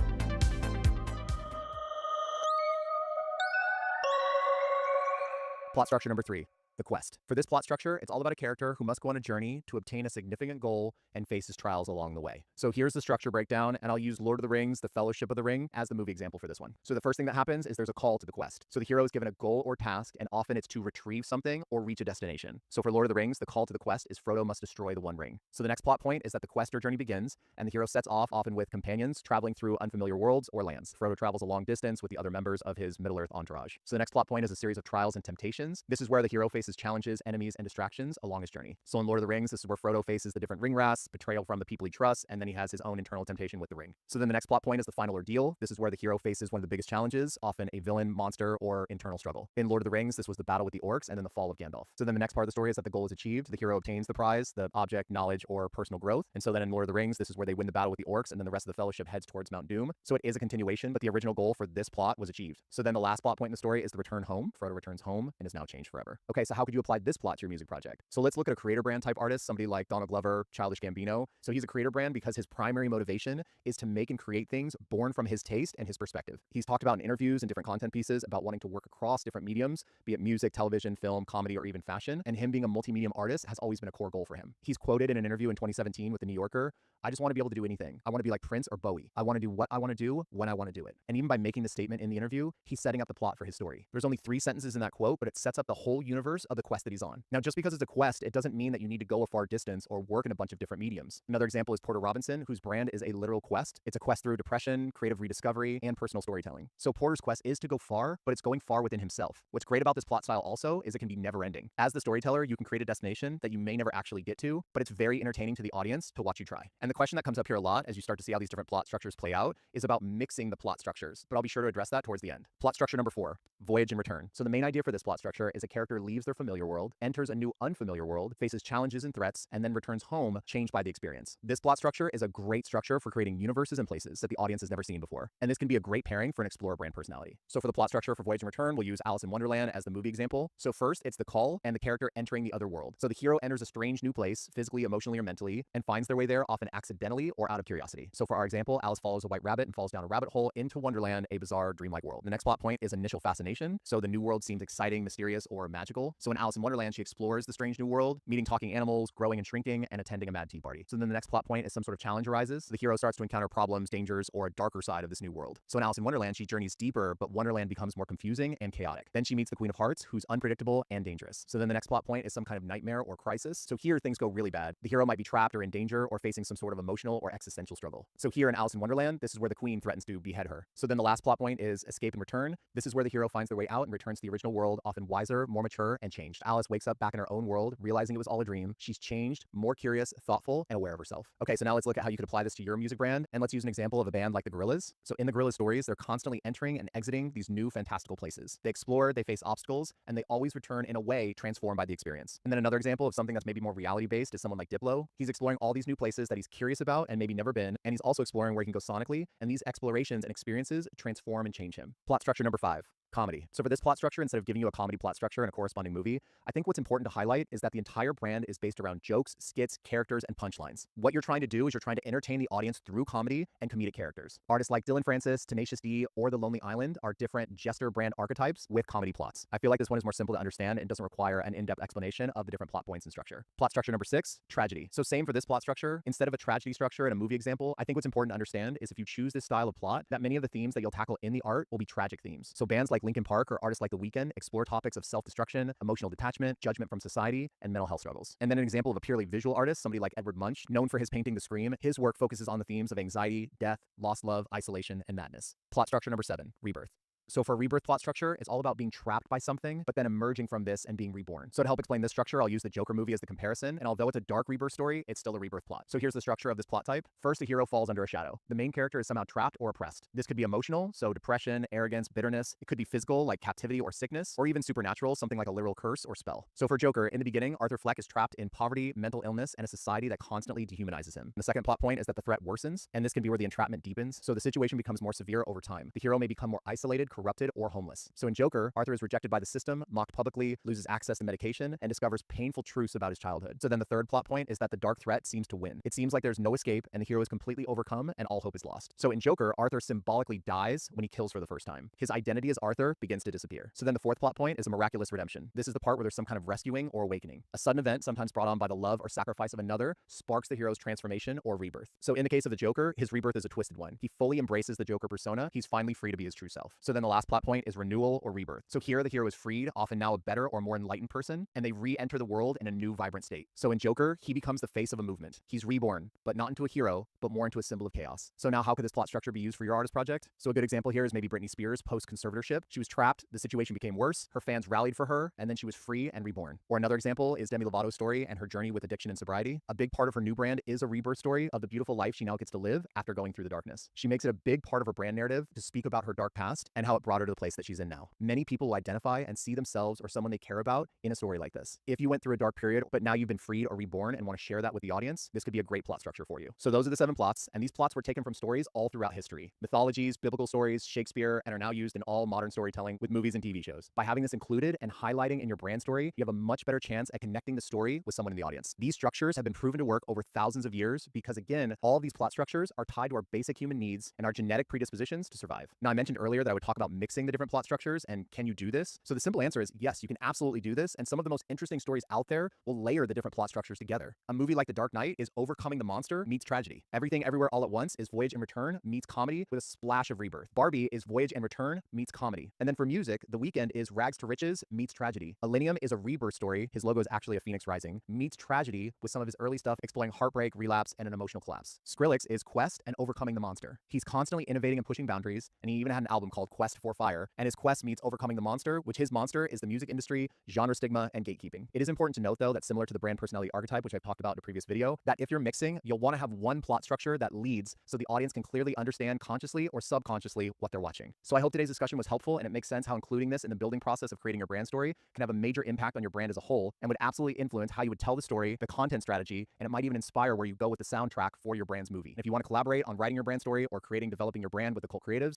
Plot structure number 3. The quest. For this plot structure, it's all about a character who must go on a journey to obtain a significant goal and faces trials along the way. So here's the structure breakdown, and I'll use Lord of the Rings, The Fellowship of the Ring as the movie example for this one. So the first thing that happens is there's a call to the quest. So the hero is given a goal or task, and often it's to retrieve something or reach a destination. So for Lord of the Rings, the call to the quest is Frodo must destroy the One Ring. So the next plot point is that the quest or journey begins, and the hero sets off, often with companions, traveling through unfamiliar worlds or lands. Frodo travels a long distance with the other members of his Middle-earth entourage. So the next plot point is a series of trials and temptations. This is where the hero faces challenges, enemies, and distractions along his journey. So in Lord of the Rings, this is where Frodo faces the different ring wraths, betrayal from the people he trusts, and then he has his own internal temptation with the ring. So then the next plot point is the final ordeal. This is where the hero faces one of the biggest challenges, often a villain, monster, or internal struggle. In Lord of the Rings, this was the battle with the orcs and then the fall of Gandalf. So then the next part of the story is that the goal is achieved, the hero obtains the prize, the object, knowledge, or personal growth. And so then in Lord of the Rings, this is where they win the battle with the orcs, and then the rest of the fellowship heads towards Mount Doom. So it is a continuation, but the original goal for this plot was achieved. So then the last plot point in the story is the return home. Frodo returns home and is now changed forever. Okay, so how could you apply this plot to your music project? So let's look at a creator brand type artist, somebody like Donald Glover, Childish Gambino. So he's a creator brand because his primary motivation is to make and create things born from his taste and his perspective. He's talked about in interviews and different content pieces about wanting to work across different mediums, be it music, television, film, comedy, or even fashion. And him being a multi-medium artist has always been a core goal for him. He's quoted in an interview in 2017 with The New Yorker, "I just want to be able to do anything. I want to be like Prince or Bowie. I want to do what I want to do when I want to do it." And even by making this statement in the interview, he's setting up the plot for his story. There's only 3 sentences in that quote, but it sets up the whole universe of the quest that he's on. Now, just because it's a quest, it doesn't mean that you need to go a far distance or work in a bunch of different mediums. Another example is Porter Robinson, whose brand is a literal quest. It's a quest through depression, creative rediscovery, and personal storytelling. So Porter's quest is to go far, but it's going far within himself. What's great about this plot style also is it can be never ending. As the storyteller, you can create a destination that you may never actually get to, but it's very entertaining to the audience to watch you try. And the question that comes up here a lot as you start to see how these different plot structures play out is about mixing the plot structures, but I'll be sure to address that towards the end. Plot structure number 4, voyage and return. So the main idea for this plot structure is a character leaves their familiar world, enters a new unfamiliar world, faces challenges and threats, and then returns home changed by the experience. This plot structure is a great structure for creating universes and places that the audience has never seen before. And this can be a great pairing for an explorer brand personality. So for the plot structure for Voyage and Return, we'll use Alice in Wonderland as the movie example. So first, it's the call and the character entering the other world. So the hero enters a strange new place, physically, emotionally, or mentally, and finds their way there often accidentally or out of curiosity. So for our example, Alice follows a white rabbit and falls down a rabbit hole into Wonderland, a bizarre, dreamlike world. The next plot point is initial fascination. So the new world seems exciting, mysterious, or magical. So in Alice in Wonderland, she explores the strange new world, meeting talking animals, growing and shrinking, and attending a mad tea party. So then the next plot point is some sort of challenge arises. The hero starts to encounter problems, dangers, or a darker side of this new world. So in Alice in Wonderland, she journeys deeper, but Wonderland becomes more confusing and chaotic. Then she meets the Queen of Hearts, who's unpredictable and dangerous. So then the next plot point is some kind of nightmare or crisis. So here things go really bad. The hero might be trapped or in danger or facing some sort of emotional or existential struggle. So here in Alice in Wonderland, this is where the Queen threatens to behead her. So then the last plot point is escape and return. This is where the hero finds their way out and returns to the original world, often wiser, more mature, and changed. Alice wakes up back in her own world, realizing it was all a dream. She's changed, more curious, thoughtful, and aware of herself. Okay, so now let's look at how you could apply this to your music brand, and let's use an example of a band like the Gorillaz. So in the Gorillaz stories, they're constantly entering and exiting these new fantastical places. They explore, they face obstacles, and they always return in a way transformed by the experience. And then another example of something that's maybe more reality-based is someone like Diplo. He's exploring all these new places that he's curious about and maybe never been, and he's also exploring where he can go sonically, and these explorations and experiences transform and change him. Plot structure number 5. Comedy. So for this plot structure, instead of giving you a comedy plot structure and a corresponding movie, I think what's important to highlight is that the entire brand is based around jokes, skits, characters, and punchlines. What you're trying to do is you're trying to entertain the audience through comedy and comedic characters. Artists like Dylan Francis, Tenacious D, or The Lonely Island are different jester brand archetypes with comedy plots. I feel like this one is more simple to understand and doesn't require an in-depth explanation of the different plot points and structure. Plot structure number 6, tragedy. So same for this plot structure. Instead of a tragedy structure in a movie example, I think what's important to understand is if you choose this style of plot, that many of the themes that you'll tackle in the art will be tragic themes. So bands like Linkin Park or artists like The Weeknd explore topics of self-destruction, emotional detachment, judgment from society, and mental health struggles. And then an example of a purely visual artist, somebody like Edward Munch, known for his painting The Scream, his work focuses on the themes of anxiety, death, lost love, isolation, and madness. Plot structure number 7, rebirth. So for a rebirth plot structure, it's all about being trapped by something, but then emerging from this and being reborn. So to help explain this structure, I'll use the Joker movie as the comparison, and although it's a dark rebirth story, it's still a rebirth plot. So here's the structure of this plot type. First, a hero falls under a shadow. The main character is somehow trapped or oppressed. This could be emotional, so depression, arrogance, bitterness. It could be physical, like captivity or sickness, or even supernatural, something like a literal curse or spell. So for Joker, in the beginning, Arthur Fleck is trapped in poverty, mental illness, and a society that constantly dehumanizes him. The second plot point is that the threat worsens, and this can be where the entrapment deepens, so the situation becomes more severe over time. The hero may become more isolated, corrupted or homeless. So in Joker, Arthur is rejected by the system, mocked publicly, loses access to medication, and discovers painful truths about his childhood. So then the third plot point is that the dark threat seems to win. It seems like there's no escape and the hero is completely overcome and all hope is lost. So in Joker, Arthur symbolically dies when he kills for the first time. His identity as Arthur begins to disappear. So then the fourth plot point is a miraculous redemption. This is the part where there's some kind of rescuing or awakening. A sudden event, sometimes brought on by the love or sacrifice of another, sparks the hero's transformation or rebirth. So in the case of the Joker, his rebirth is a twisted one. He fully embraces the Joker persona. He's finally free to be his true self. So then the last plot point is renewal or rebirth. So here the hero is freed, often now a better or more enlightened person, and they re-enter the world in a new vibrant state. So in Joker, he becomes the face of a movement. He's reborn, but not into a hero, but more into a symbol of chaos. So now how could this plot structure be used for your artist project? So a good example here is maybe Britney Spears post-conservatorship. She was trapped, the situation became worse, her fans rallied for her, and then she was free and reborn. Or another example is Demi Lovato's story and her journey with addiction and sobriety. A big part of her new brand is a rebirth story of the beautiful life she now gets to live after going through the darkness. She makes it a big part of her brand narrative to speak about her dark past and how it brought her to the place that she's in now. Many people will identify and see themselves or someone they care about in a story like this. If you went through a dark period, but now you've been freed or reborn and want to share that with the audience, this could be a great plot structure for you. So those are the 7 plots, and these plots were taken from stories all throughout history. Mythologies, biblical stories, Shakespeare, and are now used in all modern storytelling with movies and TV shows. By having this included and highlighting in your brand story, you have a much better chance at connecting the story with someone in the audience. These structures have been proven to work over thousands of years because, again, all of these plot structures are tied to our basic human needs and our genetic predispositions to survive. Now, I mentioned earlier that I would talk about mixing the different plot structures, and can you do this? So the simple answer is yes, you can absolutely do this, and some of the most interesting stories out there will layer the different plot structures together. A movie like The Dark Knight is overcoming the monster meets tragedy. Everything Everywhere All at Once is Voyage and Return meets comedy with a splash of rebirth. Barbie is Voyage and Return meets comedy. And then for music, The Weeknd is Rags to Riches meets tragedy. Millennium is a rebirth story, his logo is actually a phoenix rising, meets tragedy with some of his early stuff exploring heartbreak, relapse, and an emotional collapse. Skrillex is Quest and Overcoming the Monster. He's constantly innovating and pushing boundaries, and he even had an album called Quest for Fire, and his quest meets Overcoming the Monster, which his monster is the music industry, genre stigma, and gatekeeping. It is important to note, though, that similar to the brand personality archetype, which I've talked about in a previous video, that if you're mixing, you'll want to have one plot structure that leads so the audience can clearly understand consciously or subconsciously what they're watching. So I hope today's discussion was helpful, and it makes sense how including this in the building process of creating your brand story can have a major impact on your brand as a whole and would absolutely influence how you would tell the story, the content strategy, and it might even inspire where you go with the soundtrack for your brand's movie. And if you want to collaborate on writing your brand story or developing your brand with the Cult Creatives,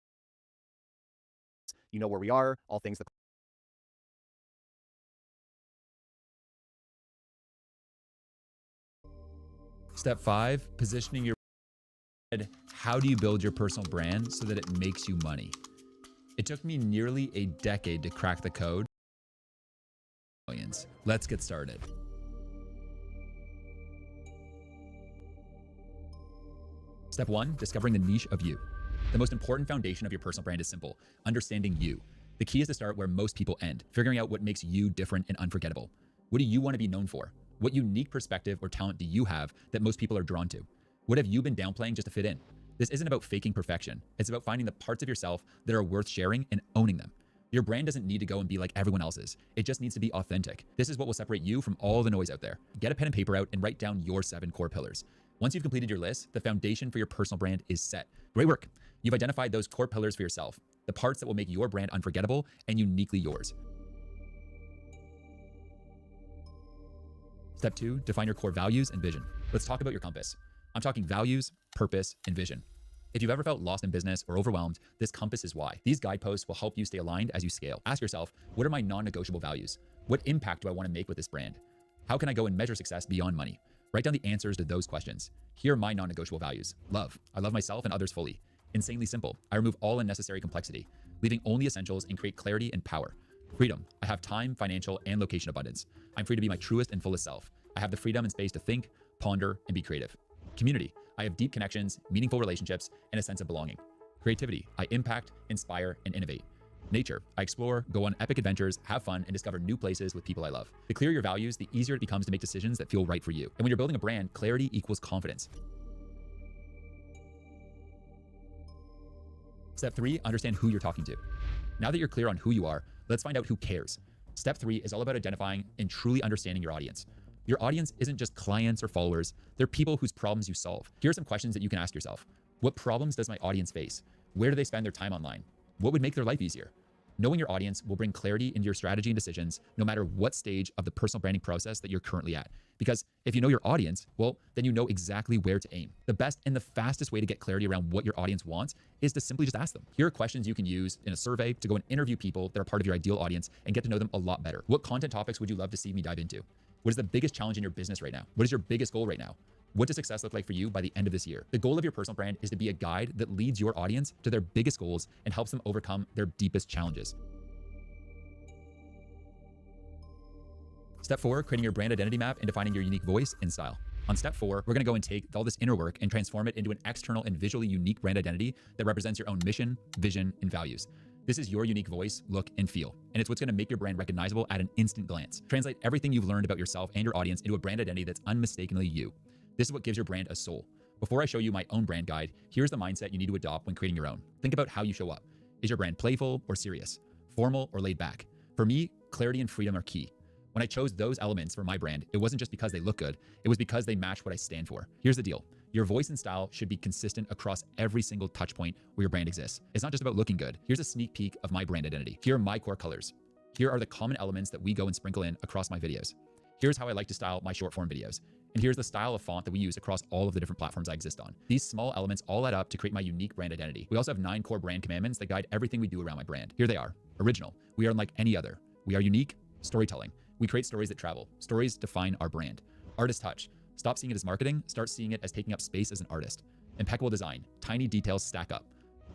you know where we are, all things the Step 5, positioning your brand. How do you build your personal brand so that it makes you money? It took me nearly a decade to crack the code. Millions. Let's get started. Step 1, discovering the niche of you. The most important foundation of your personal brand is simple: understanding you. The key is to start where most people end, figuring out what makes you different and unforgettable. What do you want to be known for? What unique perspective or talent do you have that most people are drawn to? What have you been downplaying just to fit in? This isn't about faking perfection. It's about finding the parts of yourself that are worth sharing and owning them. Your brand doesn't need to go and be like everyone else's. It just needs to be authentic. This is what will separate you from all the noise out there. Get a pen and paper out and write down your 7 core pillars. Once you've completed your list, the foundation for your personal brand is set. Great work. You've identified those core pillars for yourself, the parts that will make your brand unforgettable and uniquely yours. Step 2, define your core values and vision. Let's talk about your compass. I'm talking values, purpose, and vision. If you've ever felt lost in business or overwhelmed, this compass is why. These guideposts will help you stay aligned as you scale. Ask yourself, what are my non-negotiable values? What impact do I want to make with this brand? How can I go and measure success beyond money? Write down the answers to those questions. Here are my non-negotiable values. Love. I love myself and others fully. Insanely simple. I remove all unnecessary complexity, leaving only essentials and create clarity and power. Freedom. I have time, financial, and location abundance. I'm free to be my truest and fullest self. I have the freedom and space to think, ponder, and be creative. Community. I have deep connections, meaningful relationships, and a sense of belonging. Creativity. I impact, inspire, and innovate. Nature. I explore, go on epic adventures, have fun, and discover new places with people I love. The clearer your values, the easier it becomes to make decisions that feel right for you. And when you're building a brand, clarity equals confidence. Step 3, understand who you're talking to. Now that you're clear on who you are, let's find out who cares. Step 3 is all about identifying and truly understanding your audience. Your audience isn't just clients or followers, they're people whose problems you solve. Here are some questions that you can ask yourself. What problems does my audience face? Where do they spend their time online? What would make their life easier? Knowing your audience will bring clarity into your strategy and decisions no matter what stage of the personal branding process that you're currently at. Because if you know your audience, well, then you know exactly where to aim. The best and the fastest way to get clarity around what your audience wants is to simply just ask them. Here are questions you can use in a survey to go and interview people that are part of your ideal audience and get to know them a lot better. What content topics would you love to see me dive into? What is the biggest challenge in your business right now? What is your biggest goal right now? What does success look like for you by the end of this year? The goal of your personal brand is to be a guide that leads your audience to their biggest goals and helps them overcome their deepest challenges. Step 4, creating your brand identity map and defining your unique voice and style. On step 4, we're gonna go and take all this inner work and transform it into an external and visually unique brand identity that represents your own mission, vision, and values. This is your unique voice, look, and feel, and it's what's gonna make your brand recognizable at an instant glance. Translate everything you've learned about yourself and your audience into a brand identity that's unmistakably you. This is what gives your brand a soul. Before I show you my own brand guide, here's the mindset you need to adopt when creating your own. Think about how you show up. Is your brand playful or serious? Formal or laid back? For me, clarity and freedom are key. When I chose those elements for my brand, it wasn't just because they look good, it was because they match what I stand for. Here's the deal. Your voice and style should be consistent across every single touch point where your brand exists. It's not just about looking good. Here's a sneak peek of my brand identity. Here are my core colors. Here are the common elements that we go and sprinkle in across my videos. Here's how I like to style my short form videos. And here's the style of font that we use across all of the different platforms I exist on. These small elements all add up to create my unique brand identity. We also have 9 core brand commandments that guide everything we do around my brand. Here they are. Original. We are unlike any other. We are unique. Storytelling. We create stories that travel. Stories define our brand. Artist touch. Stop seeing it as marketing. Start seeing it as taking up space as an artist. Impeccable design. Tiny details stack up.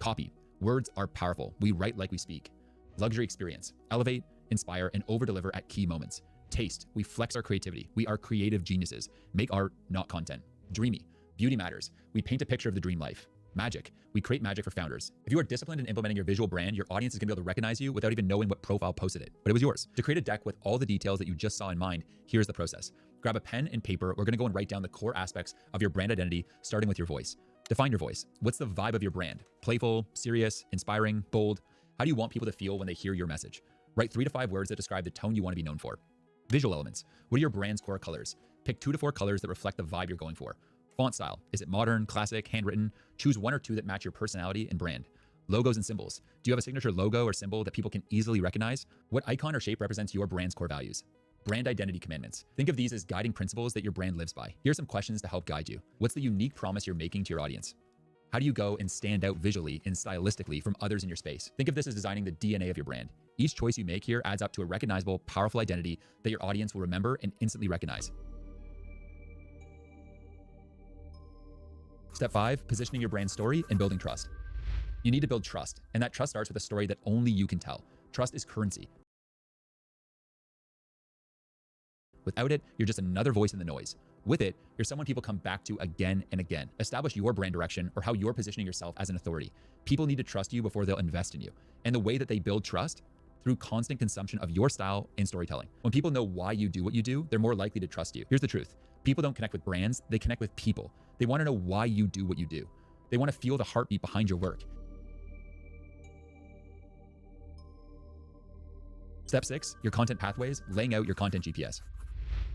Copy. Words are powerful. We write like we speak. Luxury experience. Elevate, inspire, and over-deliver at key moments. Taste. We flex our creativity. We are creative geniuses. Make art, not content. Dreamy. Beauty matters. We paint a picture of the dream life. Magic. We create magic for founders. If you are disciplined in implementing your visual brand, your audience is gonna be able to recognize you without even knowing what profile posted it, but it was yours. To create a deck with all the details that you just saw in mind, here's the process. Grab a pen and paper. We're gonna go and write down the core aspects of your brand identity, starting with your voice. Define your voice. What's the vibe of your brand? Playful, serious, inspiring, bold? How do you want people to feel when they hear your message? Write 3 to 5 words that describe the tone you want to be known for. Visual elements. What are your brand's core colors? Pick 2 to 4 colors that reflect the vibe you're going for. Font style. Is it modern, classic, handwritten? Choose 1 or 2 that match your personality and brand. Logos and symbols. Do you have a signature logo or symbol that people can easily recognize? What icon or shape represents your brand's core values? Brand identity commandments. Think of these as guiding principles that your brand lives by. Here are some questions to help guide you. What's the unique promise you're making to your audience? How do you go and stand out visually and stylistically from others in your space? Think of this as designing the DNA of your brand. Each choice you make here adds up to a recognizable, powerful identity that your audience will remember and instantly recognize. Step 5, positioning your brand story and building trust. You need to build trust, and that trust starts with a story that only you can tell. Trust is currency. Without it, you're just another voice in the noise. With it, you're someone people come back to again and again. Establish your brand direction or how you're positioning yourself as an authority. People need to trust you before they'll invest in you. And the way that they build trust, through constant consumption of your style and storytelling. When people know why you do what you do, they're more likely to trust you. Here's the truth. People don't connect with brands, they connect with people. They want to know why you do what you do. They want to feel the heartbeat behind your work. Step 6, your content pathways, laying out your content GPS.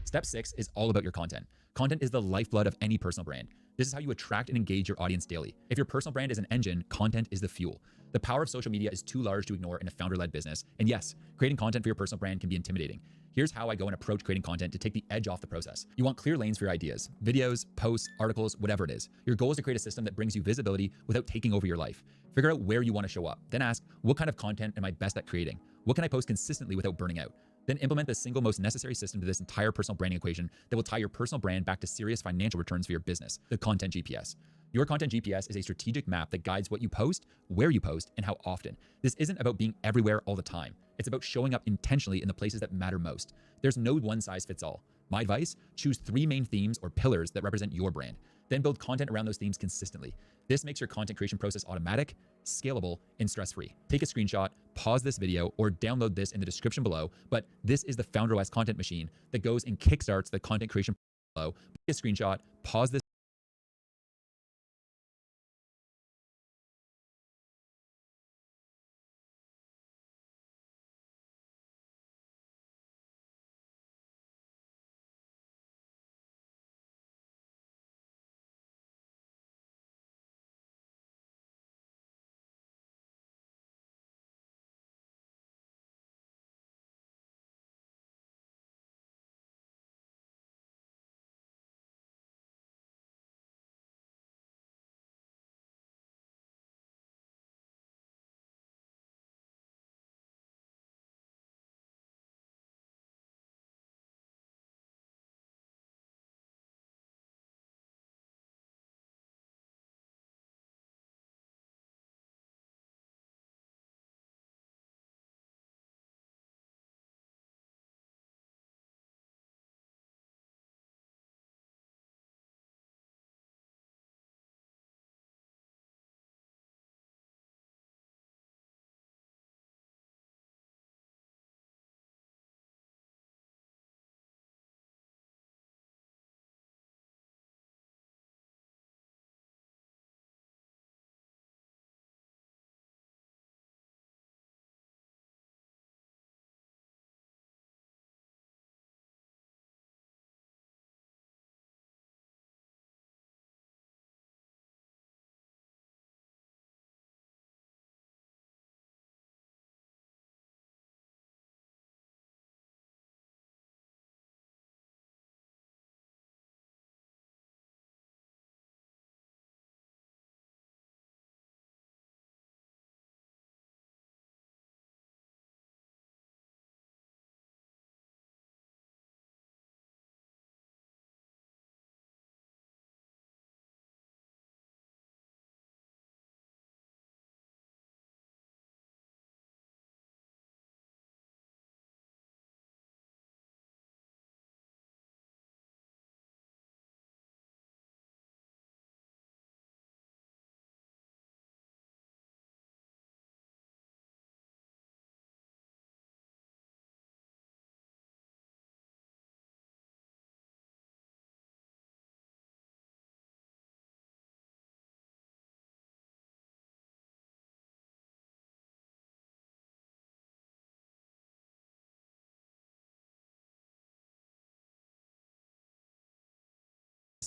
Step 6 is all about your content. Content is the lifeblood of any personal brand. This is how you attract and engage your audience daily. If your personal brand is an engine, content is the fuel. The power of social media is too large to ignore in a founder-led business. And yes, creating content for your personal brand can be intimidating. Here's how I go and approach creating content to take the edge off the process. You want clear lanes for your ideas, videos, posts, articles, whatever it is. Your goal is to create a system that brings you visibility without taking over your life. Figure out where you want to show up. Then ask, what kind of content am I best at creating? What can I post consistently without burning out? Then implement the single most necessary system to this entire personal branding equation that will tie your personal brand back to serious financial returns for your business, the content GPS. Your content GPS is a strategic map that guides what you post, where you post, and how often. This isn't about being everywhere all the time. It's about showing up intentionally in the places that matter most. There's no one size fits all. My advice, choose 3 main themes or pillars that represent your brand. Then build content around those themes consistently. This makes your content creation process automatic, scalable, and stress-free. Take a screenshot, pause this video, or download this in the description below, but this is the FounderOS content machine that goes and kickstarts the content creation below. Take a screenshot, pause this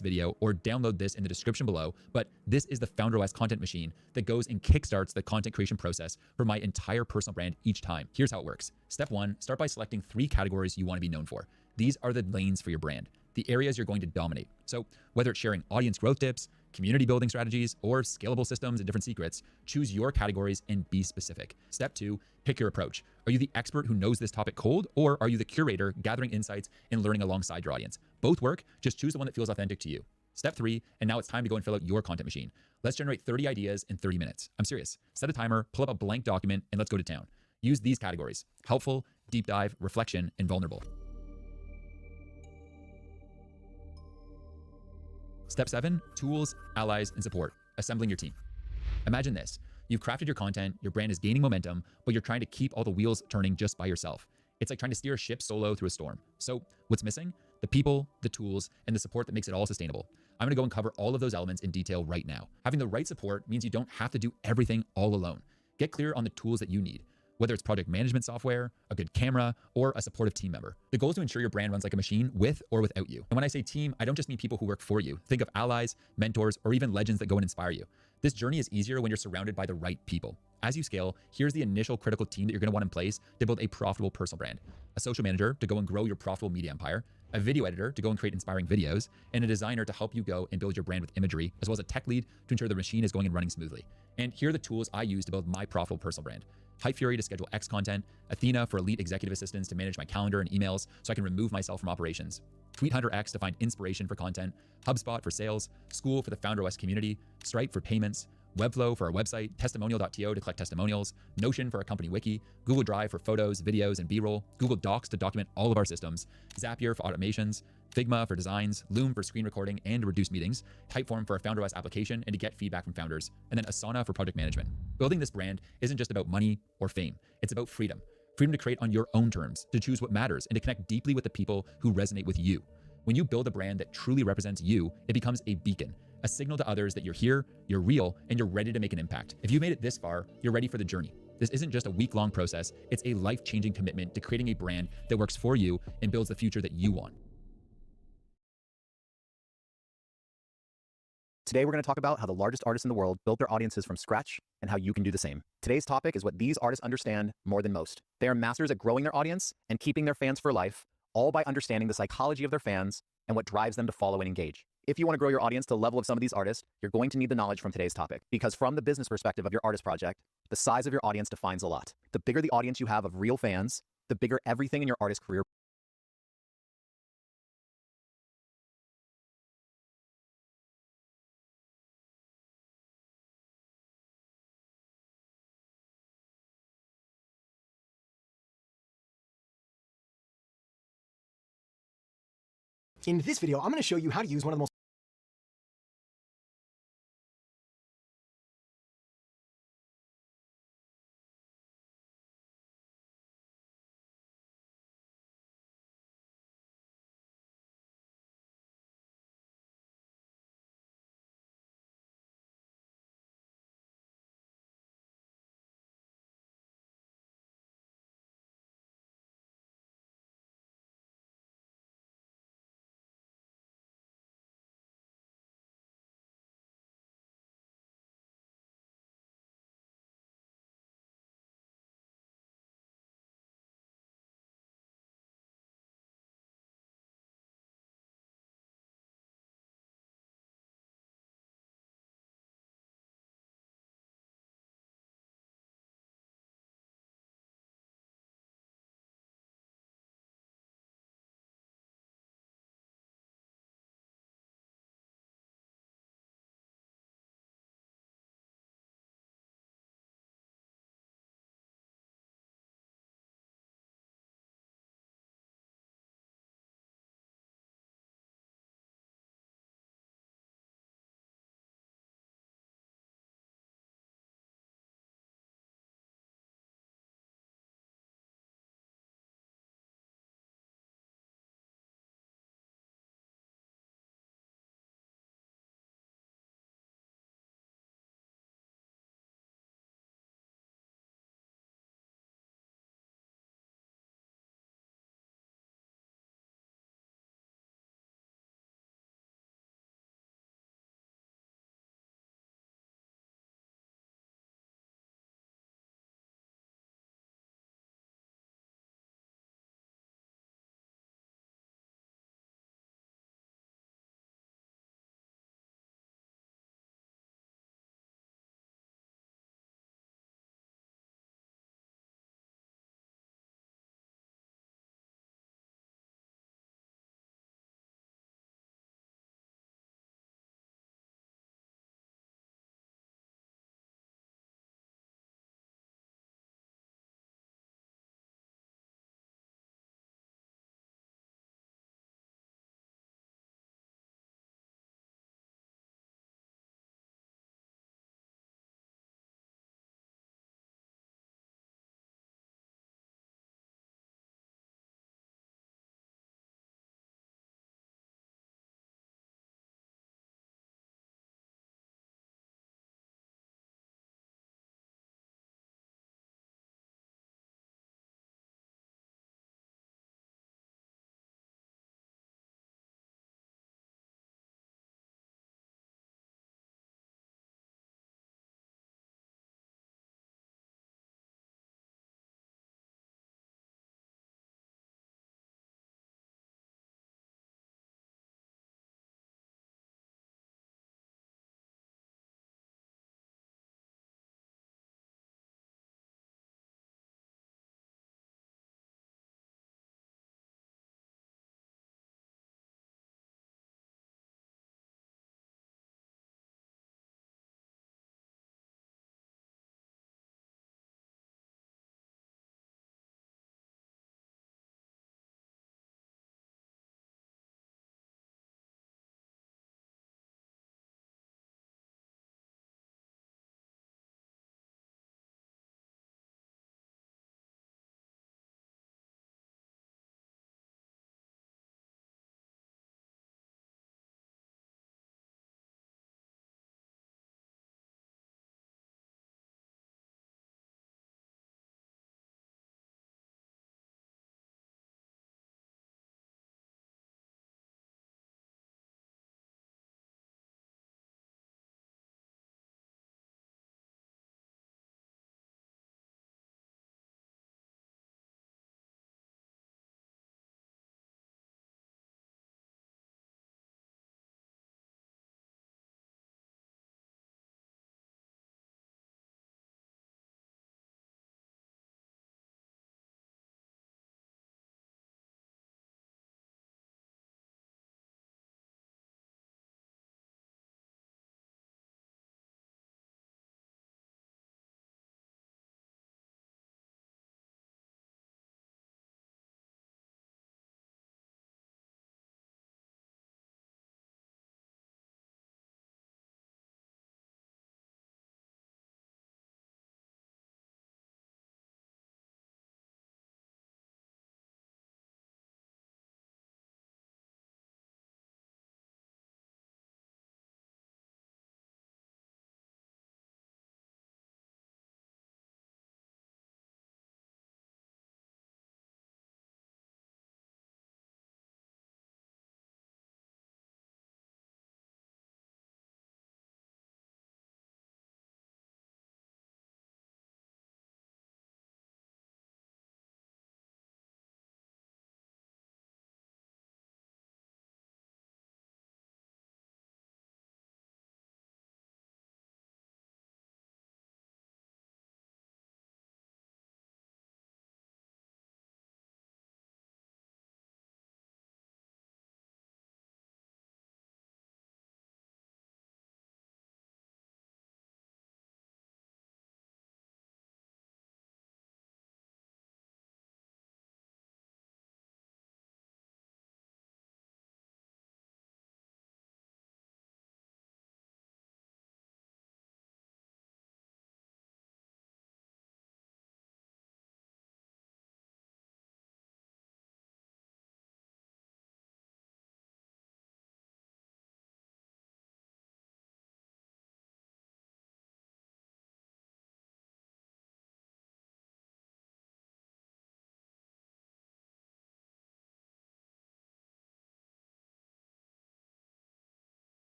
video or download this in the description below, but this is the FounderOS content machine that goes and kickstarts the content creation process for my entire personal brand each time. Here's how it works. Step 1, start by selecting 3 categories you want to be known for. These are the lanes for your brand, the areas you're going to dominate. So whether it's sharing audience growth tips, community building strategies, or scalable systems and different secrets, choose your categories and be specific. Step 2, pick your approach. Are you the expert who knows this topic cold, or are you the curator gathering insights and learning alongside your audience? Both work, just choose the one that feels authentic to you. Step 3, and now it's time to go and fill out your content machine. Let's generate 30 ideas in 30 minutes. I'm serious. Set a timer, pull up a blank document, and let's go to town. Use these categories: helpful, deep dive, reflection, and vulnerable. Step 7, tools, allies, and support. Assembling your team. Imagine this. You've crafted your content, your brand is gaining momentum, but you're trying to keep all the wheels turning just by yourself. It's like trying to steer a ship solo through a storm. So what's missing? The people, the tools, and the support that makes it all sustainable. I'm gonna go and cover all of those elements in detail right now. Having the right support means you don't have to do everything all alone. Get clear on the tools that you need, whether it's project management software, a good camera, or a supportive team member. The goal is to ensure your brand runs like a machine with or without you. And when I say team, I don't just mean people who work for you. Think of allies, mentors, or even legends that go and inspire you. This journey is easier when you're surrounded by the right people. As you scale, here's the initial critical team that you're gonna want in place to build a profitable personal brand. A social manager to go and grow your profitable media empire, a video editor to go and create inspiring videos, and a designer to help you go and build your brand with imagery, as well as a tech lead to ensure the machine is going and running smoothly. And here are the tools I use to build my profitable personal brand. Hype Fury to schedule X content, Athena for elite executive assistants to manage my calendar and emails so I can remove myself from operations, Tweet Hunter X to find inspiration for content, HubSpot for sales, School for the FounderOS community, Stripe for payments, Webflow for our website, testimonial.to to collect testimonials, Notion for our company wiki, Google Drive for photos, videos, and B-roll, Google Docs to document all of our systems, Zapier for automations, Figma for designs, Loom for screen recording and to reduce meetings, Typeform for a FounderOS application and to get feedback from founders, and then Asana for project management. Building this brand isn't just about money or fame. It's about freedom. Freedom to create on your own terms, to choose what matters, and to connect deeply with the people who resonate with you. When you build a brand that truly represents you, it becomes a beacon, a signal to others that you're here, you're real, and you're ready to make an impact. If you made it this far, you're ready for the journey. This isn't just a week-long process, it's a life-changing commitment to creating a brand that works for you and builds the future that you want. Today, we're going to talk about how the largest artists in the world built their audiences from scratch and how you can do the same. Today's topic is what these artists understand more than most. They are masters at growing their audience and keeping their fans for life, all by understanding the psychology of their fans and what drives them to follow and engage. If you want to grow your audience to the level of some of these artists, you're going to need the knowledge from today's topic. Because from the business perspective of your artist project, the size of your audience defines a lot. The bigger the audience you have of real fans, the bigger everything in your artist career In this video, I'm going to show you how to use one of the most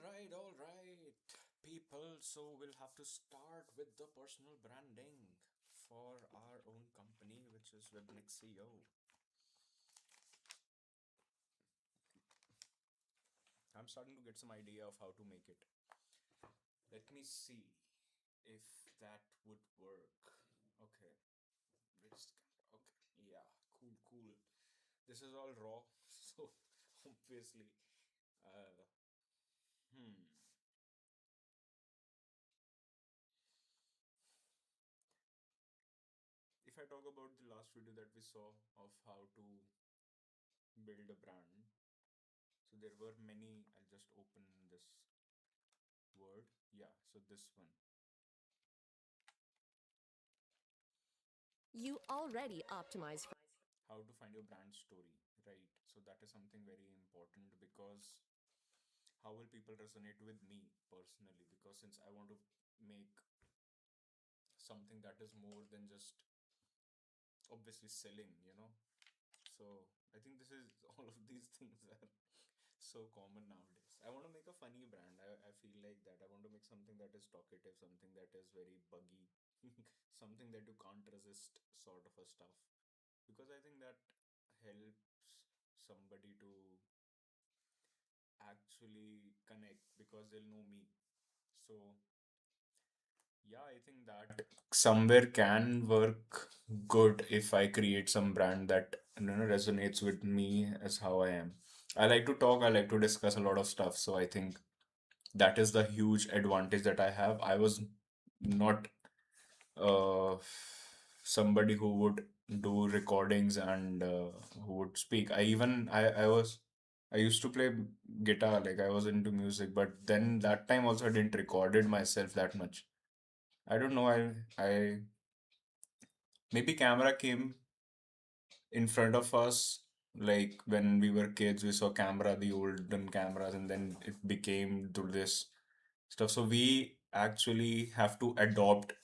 all right, people. So we'll have to start with the personal branding for our own company, which is Webnik CEO. I'm starting to get some idea of how to make it. Let me see if that would work. Okay, which camera? Okay, yeah, cool. This is all raw, so obviously, uh, hmm. If I talk about the last video that we saw of how to build a brand, so there were many. I'll just open this word. Yeah, so this one. You already optimize for How to find your brand story, right? So that is something very important because how will people resonate with me personally? Because since I want to make something that is more than just obviously selling, So I think this is all of these things are so common nowadays. I want to make a funny brand. I feel like that. I want to make something that is talkative, something that is very buggy, something that you can't resist, sort of a stuff. Because I think that helps somebody to actually connect because they'll know me. So yeah, I think that somewhere can work good if I create some brand that resonates with me as how I am. I like to talk, I like to discuss a lot of stuff, so I think that is the huge advantage that I have. I was not uh somebody who would do recordings and who would speak. I used to play guitar, like I was into music, but then that time also I didn't recorded myself that much. I don't know. I maybe camera came in front of us like when we were kids. We saw camera, the olden cameras, and then it became to this stuff. So we actually have to adopt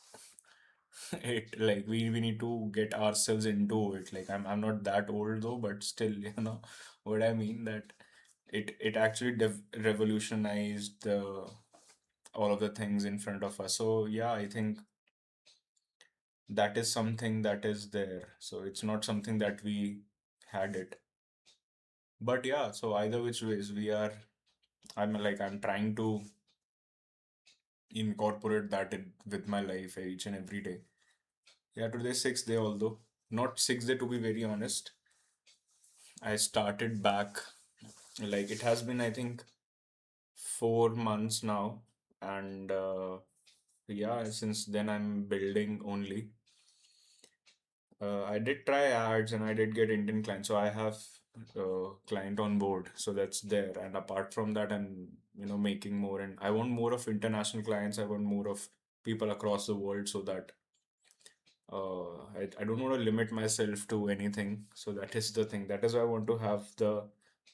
it. Like we need to get ourselves into it. Like I'm not that old though, but still, what I mean that it actually revolutionized all of the things in front of us. So yeah, I think that is something that is there. So it's not something that we had it. But yeah, so either which ways I'm trying to incorporate that with my life each and every day. Yeah, today's sixth day, although not sixth day to be very honest. I started back like it has been I think 4 months now, and yeah, since then I'm building only. I did try ads and I did get Indian clients, so I have client on board, so that's there. And apart from that, I'm making more, and I want more of international clients. I want more of people across the world, so that I don't want to limit myself to anything. So that is the thing. That is why I want to have the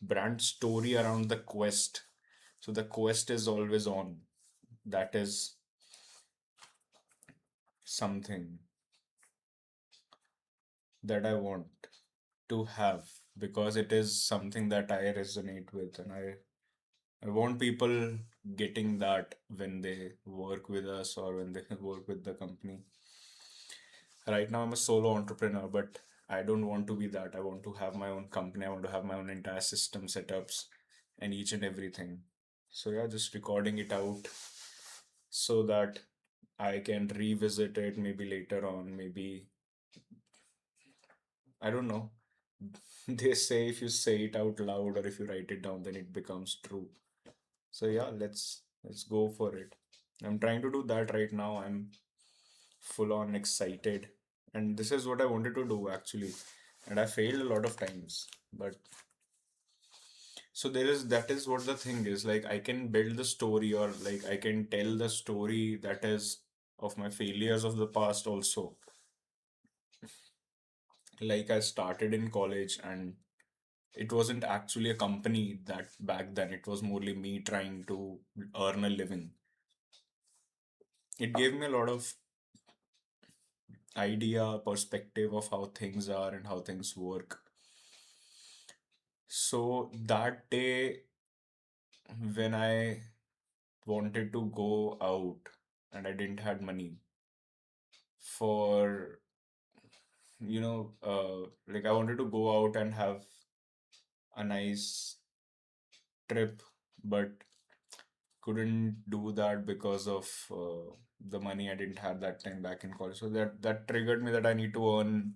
brand story around the quest. So the quest is always on. That is something that I want to have because it is something that I resonate with, and I want people getting that when they work with us or when they work with the company. Right now, I'm a solo entrepreneur, but I don't want to be that. I want to have my own company. I want to have my own entire system setups and each and everything. So yeah, just recording it out so that I can revisit it maybe later on. Maybe I don't know. They say if you say it out loud or if you write it down, then it becomes true. So yeah, let's go for it. I'm trying to do that right now. I'm full on excited. And this is what I wanted to do actually. And I failed a lot of times. But so that is what the thing is. Like I can build the story or like I can tell the story that is of my failures of the past also. Like I started in college and it wasn't actually a company that back then. It was morely me trying to earn a living. It gave me a lot of idea, perspective of how things are and how things work. So that day when I wanted to go out and I didn't had money for, like I wanted to go out and have a nice trip, but couldn't do that because of the money I didn't have that time back in college. So that triggered me that I need to earn,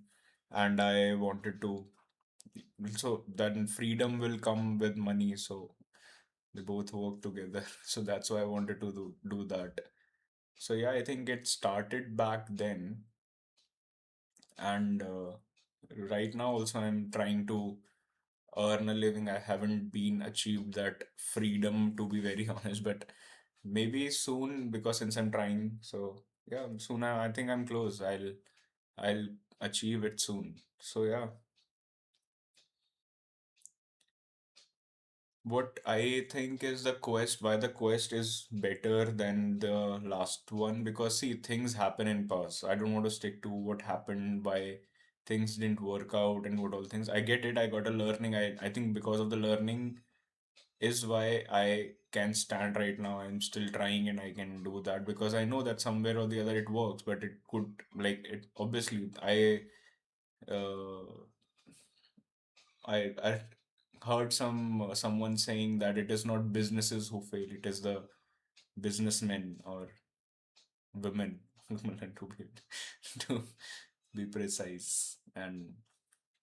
and I wanted to. So then freedom will come with money. So they both work together. So that's why I wanted to do that. So yeah, I think it started back then, and right now also I'm trying to earn a living. I haven't been achieved that freedom, to be very honest, but maybe soon, because since I'm trying. So yeah, soon I think I'm close. I'll achieve it soon. So yeah, what I think is the quest, why the quest is better than the last one, because see, things happen in past. I don't want to stick to what happened, why things didn't work out and what all things. I get it, I got a learning. I think because of the learning is why I can stand right now. I'm still trying and I can do that because I know that somewhere or the other it works, but it could, like, it obviously uh I heard someone saying that it is not businesses who fail, it is the businessmen or women women to be to be precise and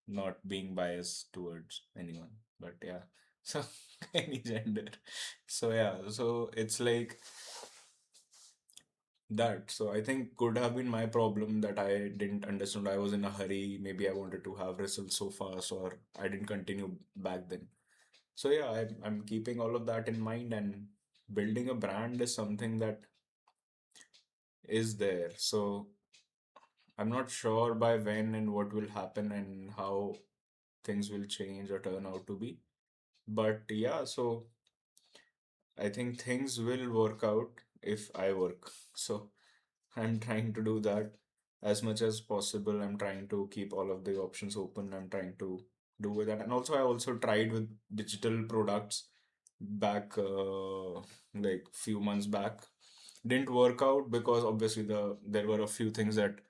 not being biased towards anyone. But yeah, so any gender. So yeah, so it's like that. So I think could have been my problem that I didn't understand. I was in a hurry. Maybe I wanted to have results so fast, or I didn't continue back then. So yeah, I'm keeping all of that in mind, and building a brand is something that is there. So I'm not sure by when and what will happen and how things will change or turn out to be. But yeah, so I think things will work out if I work. So I'm trying to do that as much as possible. I'm trying to keep all of the options open. I'm trying to do with that. And also, I also tried with digital products back, like few months back. Didn't work out because obviously there were a few things that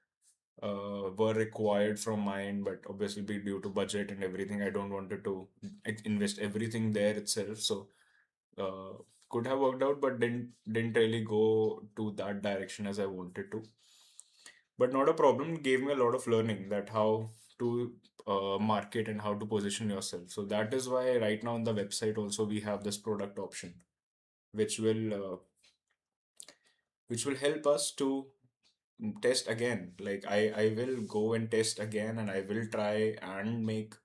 were required from mine, but obviously be due to budget and everything, I don't wanted to invest everything there itself. So uh, could have worked out, but didn't really go to that direction as I wanted to. But not a problem. Gave me a lot of learning that how to market and how to position yourself. So that is why right now on the website also we have this product option, which will help us to test again. Like I will go and test again, and I will try and make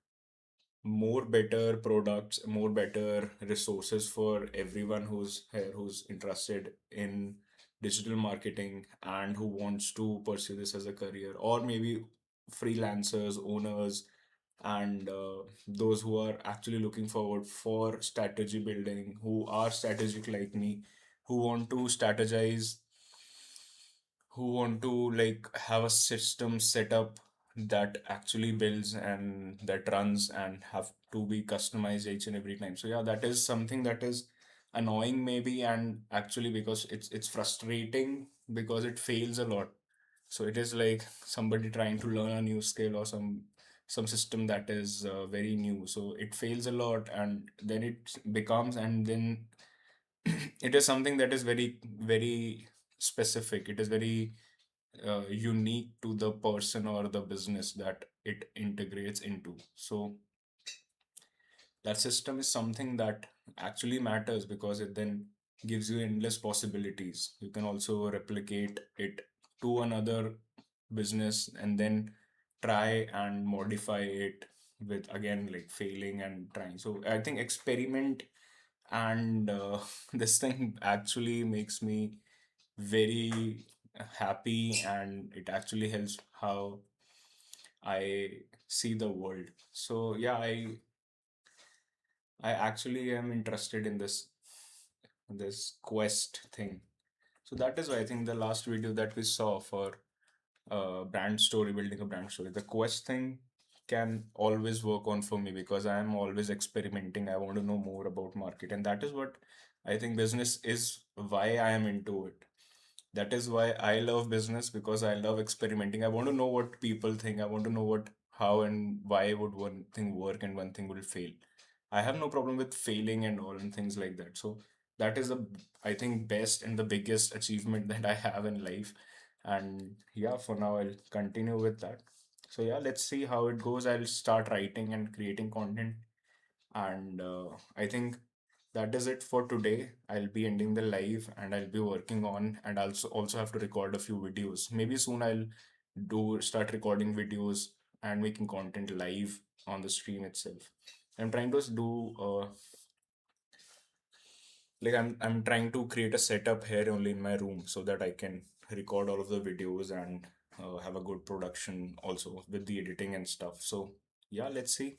more better products, more better resources for everyone who's here, who's interested in digital marketing and who wants to pursue this as a career, or maybe freelancers, owners, and those who are actually looking forward for strategy building, who are strategic like me, who want to strategize, who want to like have a system set up that actually builds and that runs and have to be customized each and every time. So yeah, that is something that is annoying maybe, and actually because it's frustrating because it fails a lot. So it is like somebody trying to learn a new skill or some system that is very new. So it fails a lot, and then it becomes, and then it is something that is very very specific. It is very unique to the person or the business that it integrates into. So that system is something that actually matters because it then gives you endless possibilities. You can also replicate it to another business and then try and modify it with again like failing and trying. So I think experiment and this thing actually makes me very happy, and it actually helps how I see the world. So yeah, I actually am interested in this quest thing. So that is why I think the last video that we saw for brand story, building a brand story, the quest thing can always work on for me because I am always experimenting. I want to know more about market, and that is what I think business is why I am into it. That is why I love business, because I love experimenting. I want to know what people think. I want to know what, how and why would one thing work and one thing will fail. I have no problem with failing and all and things like that. So that is the, I think, best and the biggest achievement that I have in life. And yeah, for now I'll continue with that. So yeah, let's see how it goes. I'll start writing and creating content, and I think that is it for today. I'll be ending the live and I'll be working on, and also have to record a few videos. Maybe soon I'll do start recording videos and making content live on the stream itself. I'm trying to do I'm trying to create a setup here only in my room so that I can record all of the videos and have a good production also with the editing and stuff. So yeah, let's see.